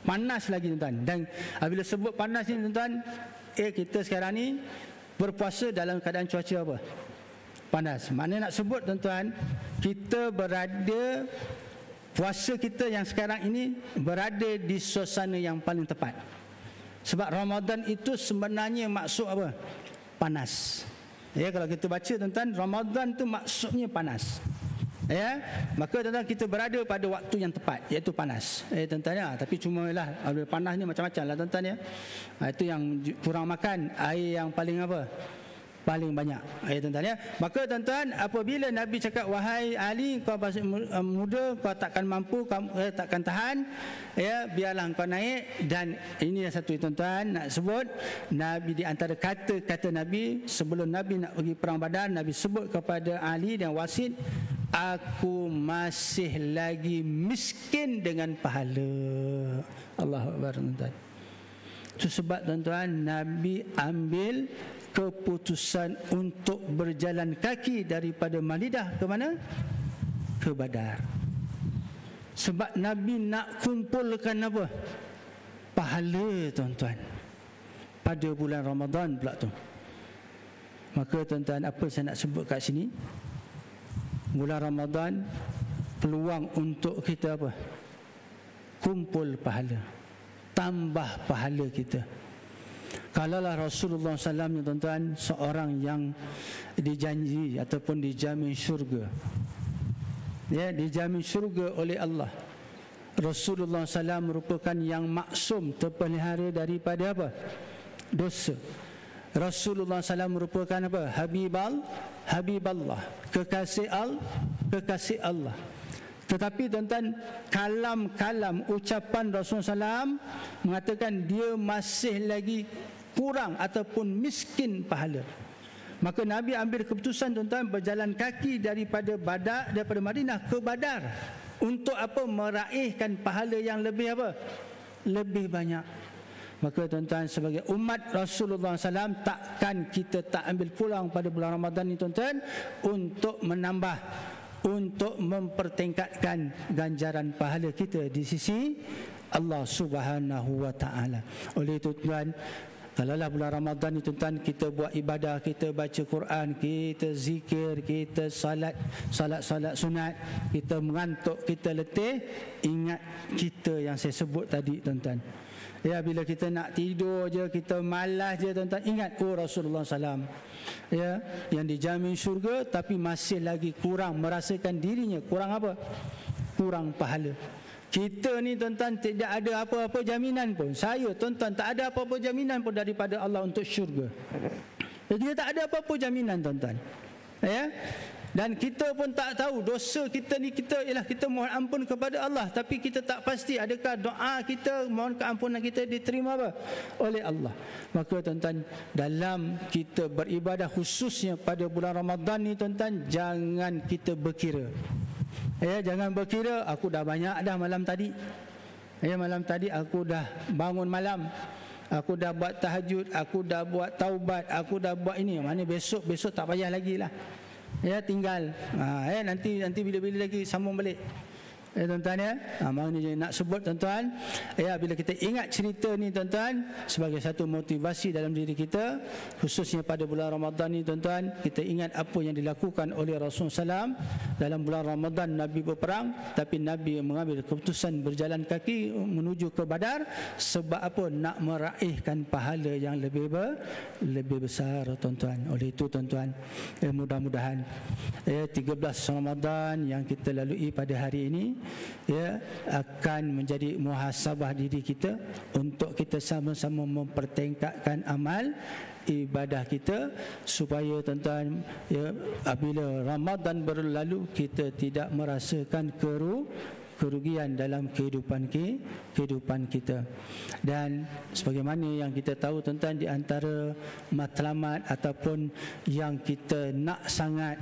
panas lagi tuan-tuan. Dan apabila sebut panas ni tuan-tuan, kita sekarang ni berpuasa dalam keadaan cuaca apa? Panas. Maknanya nak sebut tuan-tuan, kita berada, puasa kita yang sekarang ini berada di suasana yang paling tepat. Sebab Ramadan itu sebenarnya maksud apa? Panas. Ya, kalau kita baca tuan-tuan, Ramadan tu maksudnya panas. Ya, maka tuan-tuan kita berada pada waktu yang tepat, iaitu panas. Tuan-tuan ya, tapi cuma lah panas ni macam-macam lah tuan-tuan ya. Itu yang kurang makan air yang paling apa? Paling banyak. Tuan-tuan ya. Maka tuan-tuan, apabila Nabi cakap, wahai Ali, kau masih muda, kau takkan mampu, kau takkan tahan, ya, biarlah kau naik. Dan ini satu tuan-tuan nak sebut, Nabi di antara kata-kata Nabi sebelum Nabi nak pergi perang Badar, Nabi sebut kepada Ali dan wasit, aku masih lagi miskin dengan pahala. Allahu Akbar tuan-tuan. Itu sebab tuan-tuan, Nabi ambil keputusan untuk berjalan kaki daripada Malidah ke mana? Ke Badar. Sebab Nabi nak kumpulkan apa? Pahala tuan-tuan. Pada bulan Ramadan pula tu. Maka tuan-tuan, apa saya nak sebut kat sini? Bulan Ramadan, peluang untuk kita apa? Kumpul pahala. Tambah pahala kita. Kalaulah Rasulullah SAW tuan-tuan seorang yang dijanji ataupun dijamin syurga, ya, dijamin syurga oleh Allah. Rasulullah SAW merupakan yang maksum, terpelihara daripada apa? Dosa. Rasulullah SAW merupakan apa? Habiballah, kekasih Allah. Tetapi tuan-tuan, kalam-kalam ucapan Rasulullah SAW mengatakan dia masih lagi kurang ataupun miskin pahala. Maka Nabi ambil keputusan tuan-tuan berjalan kaki daripada Madinah ke Badar. Untuk apa? Meraihkan pahala yang lebih apa? Lebih banyak. Maka tuan-tuan, sebagai umat Rasulullah SAW, takkan kita tak ambil pulang pada bulan Ramadan ini tuan-tuan untuk menambah, untuk mempertingkatkan ganjaran pahala kita di sisi Allah Subhanahu wa taala. Oleh itu tuan, kalaulah bulan Ramadan ni tuan-tuan kita buat ibadah, kita baca Quran, kita zikir, kita salat sunat, kita mengantuk, kita letih, ingat kita yang saya sebut tadi tuan-tuan. Ya, bila kita nak tidur je, kita malas je tuan-tuan, ingat Rasulullah SAW, ya, yang dijamin syurga tapi masih lagi kurang, merasakan dirinya kurang apa? Kurang pahala. Kita ni tuan-tuan tidak ada apa-apa jaminan pun. Saya tuan-tuan tak ada apa-apa jaminan pun daripada Allah untuk syurga. Kita tak ada apa-apa jaminan tuan-tuan. Ya? Dan kita pun tak tahu dosa kita ni, kita mohon ampun kepada Allah, tapi kita tak pasti adakah doa kita, mohon keampunan kita diterima apa? Oleh Allah. Maka tuan-tuan, dalam kita beribadah khususnya pada bulan Ramadan ni tuan-tuan, jangan kita berkira. Ya, jangan berkira aku dah banyak dah malam tadi. Ya, malam tadi aku dah bangun malam, aku dah buat tahajud, aku dah buat taubat, aku dah buat ini. Mana besok tak payah lagi lah. Ya, tinggal. Nanti bila-bila lagi sambung balik. Tuan-tuan ya, maknanya nak sebut tuan-tuan, ya, bila kita ingat cerita ni tuan-tuan sebagai satu motivasi dalam diri kita, khususnya pada bulan Ramadan ni tuan-tuan, kita ingat apa yang dilakukan oleh Rasulullah SAW dalam bulan Ramadan. Nabi berperang, tapi Nabi mengambil keputusan berjalan kaki menuju ke Badar. Sebab apa? Nak meraihkan pahala yang lebih besar tuan-tuan. Oleh itu tuan-tuan, mudah-mudahan 13 Ramadan yang kita lalui pada hari ini, ya, akan menjadi muhasabah diri kita untuk kita sama-sama mempertingkatkan amal ibadah kita, supaya tuan-tuan, ya, apabila Ramadan berlalu kita tidak merasakan kerugian dalam kehidupan kita. Dan sebagaimana yang kita tahu tuan-tuan, di antara matlamat ataupun yang kita nak sangat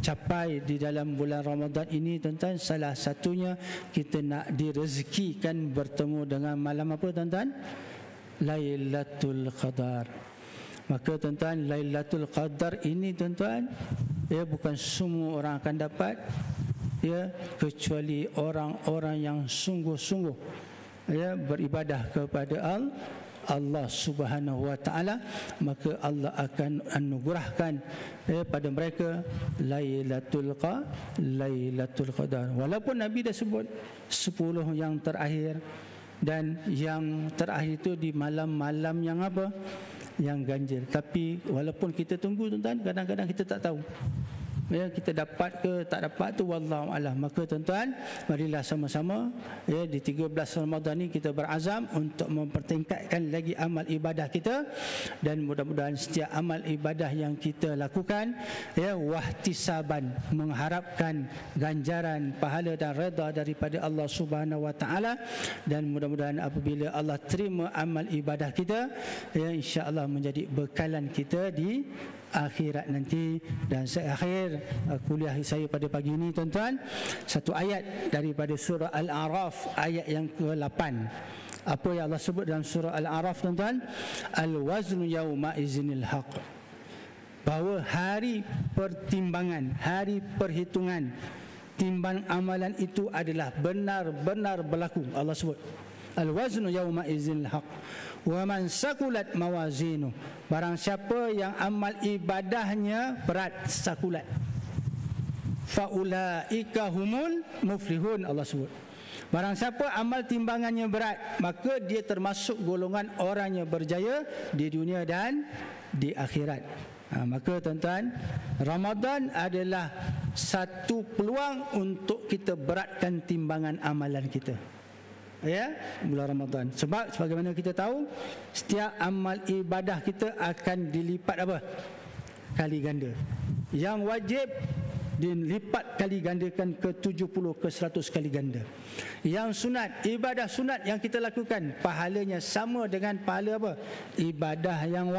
capai di dalam bulan Ramadan ini tuan-tuan, salah satunya kita nak direzekikan bertemu dengan malam apa tuan-tuan? Lailatul Qadar. Maka tuan-tuan, Lailatul Qadar ini tuan-tuan, ya, bukan semua orang akan dapat, ya, kecuali orang-orang yang sungguh-sungguh, ya, beribadah kepada Allah Subhanahu wa taala, maka Allah akan anugerahkan pada mereka Lailatul Qadar. Walaupun Nabi dah sebut 10 yang terakhir, dan yang terakhir itu di malam-malam yang apa? Yang ganjil. Tapi walaupun kita tunggu tuan-tuan, kadang-kadang kita tak tahu, ya, kita dapat ke tak dapat tu wallahu alam. Maka tuan-tuan, marilah sama-sama, ya, di 13 Ramadan ni kita berazam untuk mempertingkatkan lagi amal ibadah kita, dan mudah-mudahan setiap amal ibadah yang kita lakukan, ya, wahtisaban, mengharapkan ganjaran, pahala dan redha daripada Allah Subhanahu wa taala, dan mudah-mudahan apabila Allah terima amal ibadah kita, ya, insya-Allah menjadi bekalan kita di akhirat nanti. Dan saya akhir kuliah saya pada pagi ini tuan-tuan, satu ayat daripada surah Al-A'raf ayat yang ke-8. Apa yang Allah sebut dalam surah Al-A'raf tuan-tuan? Al-waznu yawma izinil haq, bahawa hari pertimbangan, hari perhitungan, timbang amalan itu adalah benar-benar berlaku. Allah sebut al-waznu yawma izinil haq wa man sakulat mawazinu, barang siapa yang amal ibadahnya berat, sakulat, faulaika humul muflihun. Allah sebut barang siapa amal timbangannya berat, maka dia termasuk golongan orang yang berjaya di dunia dan di akhirat. Maka tuan-tuan, Ramadan adalah satu peluang untuk kita beratkan timbangan amalan kita, ya, bulan Ramadan. Sebab sebagaimana kita tahu, setiap amal ibadah kita akan dilipat apa? Kali ganda. Yang wajib dilipat kali gandakan ke 70 ke 100 kali ganda. Yang sunat, ibadah sunat yang kita lakukan, pahalanya sama dengan pahala apa? Ibadah yang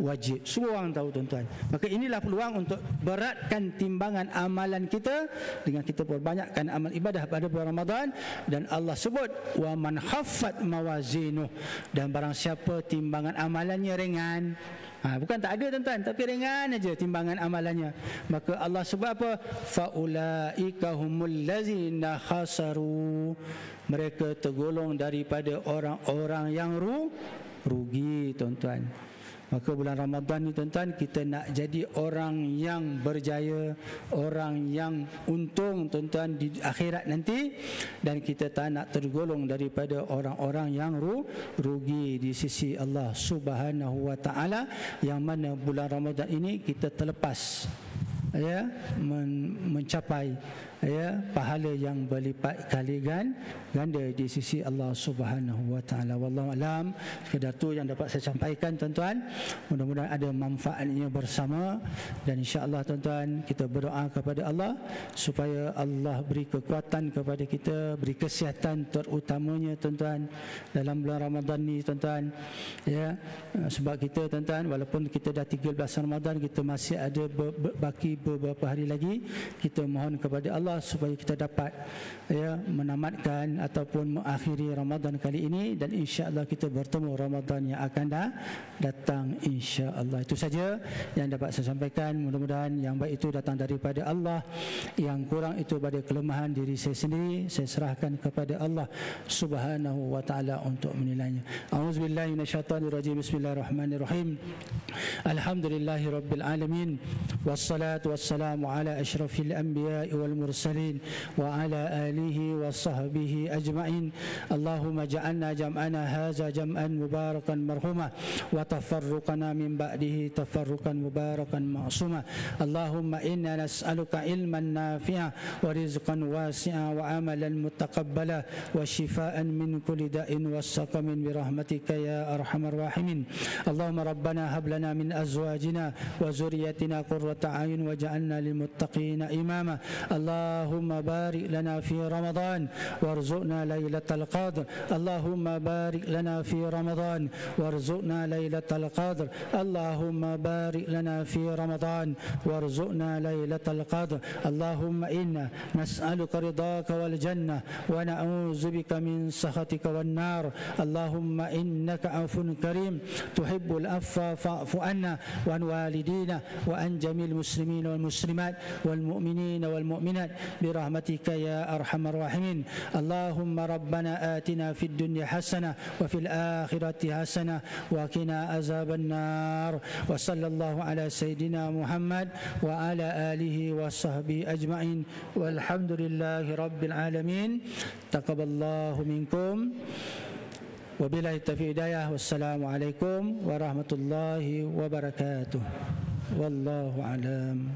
wajib. Semua orang tahu tuan-tuan. Maka inilah peluang untuk beratkan timbangan amalan kita dengan kita perbanyakkan amal ibadah pada bulan Ramadan. Dan Allah sebut wa man khaffat mawazinuh, dan barang siapa timbangan amalannya ringan, bukan tak ada tuan-tuan, tapi ringan aja timbangan amalannya, maka Allah sebut apa? Faulaika humul ladzina khasaru, mereka tergolong daripada orang-orang yang rugi tuan-tuan. Maka bulan Ramadan ni tuan-tuan, kita nak jadi orang yang berjaya, orang yang untung tuan-tuan di akhirat nanti, dan kita tak nak tergolong daripada orang-orang yang rugi di sisi Allah Subhanahu wa taala, yang mana bulan Ramadan ini kita terlepas, ya, mencapai, ya, pahala yang berlipat kali ganda di sisi Allah Subhanahu wa taala. Wallahu alam. Sekadar tu yang dapat saya sampaikan tuan-tuan. Mudah-mudahan ada manfaatnya bersama, dan insya-Allah tuan-tuan, kita berdoa kepada Allah supaya Allah beri kekuatan kepada kita, beri kesihatan terutamanya tuan-tuan dalam bulan Ramadan ni tuan-tuan, ya. Sebab kita tuan-tuan, walaupun kita dah 13 Ramadan, kita masih ada baki beberapa hari lagi. Kita mohon kepada Allah supaya kita dapat, ya, menamatkan ataupun mengakhiri Ramadan kali ini, dan insya-Allah kita bertemu Ramadan yang akan datang insya-Allah. Itu saja yang dapat saya sampaikan. Mudah-mudahan yang baik itu datang daripada Allah, yang kurang itu pada kelemahan diri saya sendiri. Saya serahkan kepada Allah Subhanahu wa taala untuk menilainya. A'udzubillahi minasyaitonirrajim. Bismillahirrahmanirrahim. Alhamdulillahirabbil alamin. Wassalatu wassalamu ala asyrafil anbiya'i wal mursalin wa ala alihi wa sahbihi ajma'in. Allahumma ja'alna jam'ana hadza jam'an mubarakan marhuma wa tafarruqana min ba'dihi tafarruqan mubarakan ma'suma. Allahumma inna nas'aluka ilman nafi'a wa rizqan wasi'a wa amalan mutaqabbala wa shifaa'an min kulli da'in wa saqamin bi rahmatika ya arhamar rahimin. Allahumma rabbana hab lana min azwajina wa zurriyyatina qurrata a'yun waj'alna lil muttaqina imama. Allahumma barik lana fi Ramadan warzuqna lailatal qadr. Allahumma barik lana fi Ramadan warzuqna lailatal qadr. Allahumma barik lana fi Ramadan warzuqna lailatal qadr. Allahumma inna nas'aluka ridhaka wal jannah wa na'udzubika min sakhatika wan nar. Allahumma innaka 'afun karim tuhibbul afwa fa'fu anna wa an walidina wa an jamil muslimin المسلمين والمسلمات والمؤمنين والمؤمنات برحمتك يا أرحم الراحمين. اللهم ربنا آتنا في الدنيا حسنة وفي الآخرة حسنة وقنا عذاب النار. وصلى الله على سيدنا محمد وعلى آله وصحبه أجمعين والحمد لله رب العالمين. تقبل الله منكم. Wabillahi taufiq hidayah. Wassalamualaikum warahmatullahi wabarakatuh. Wallahu a'lam.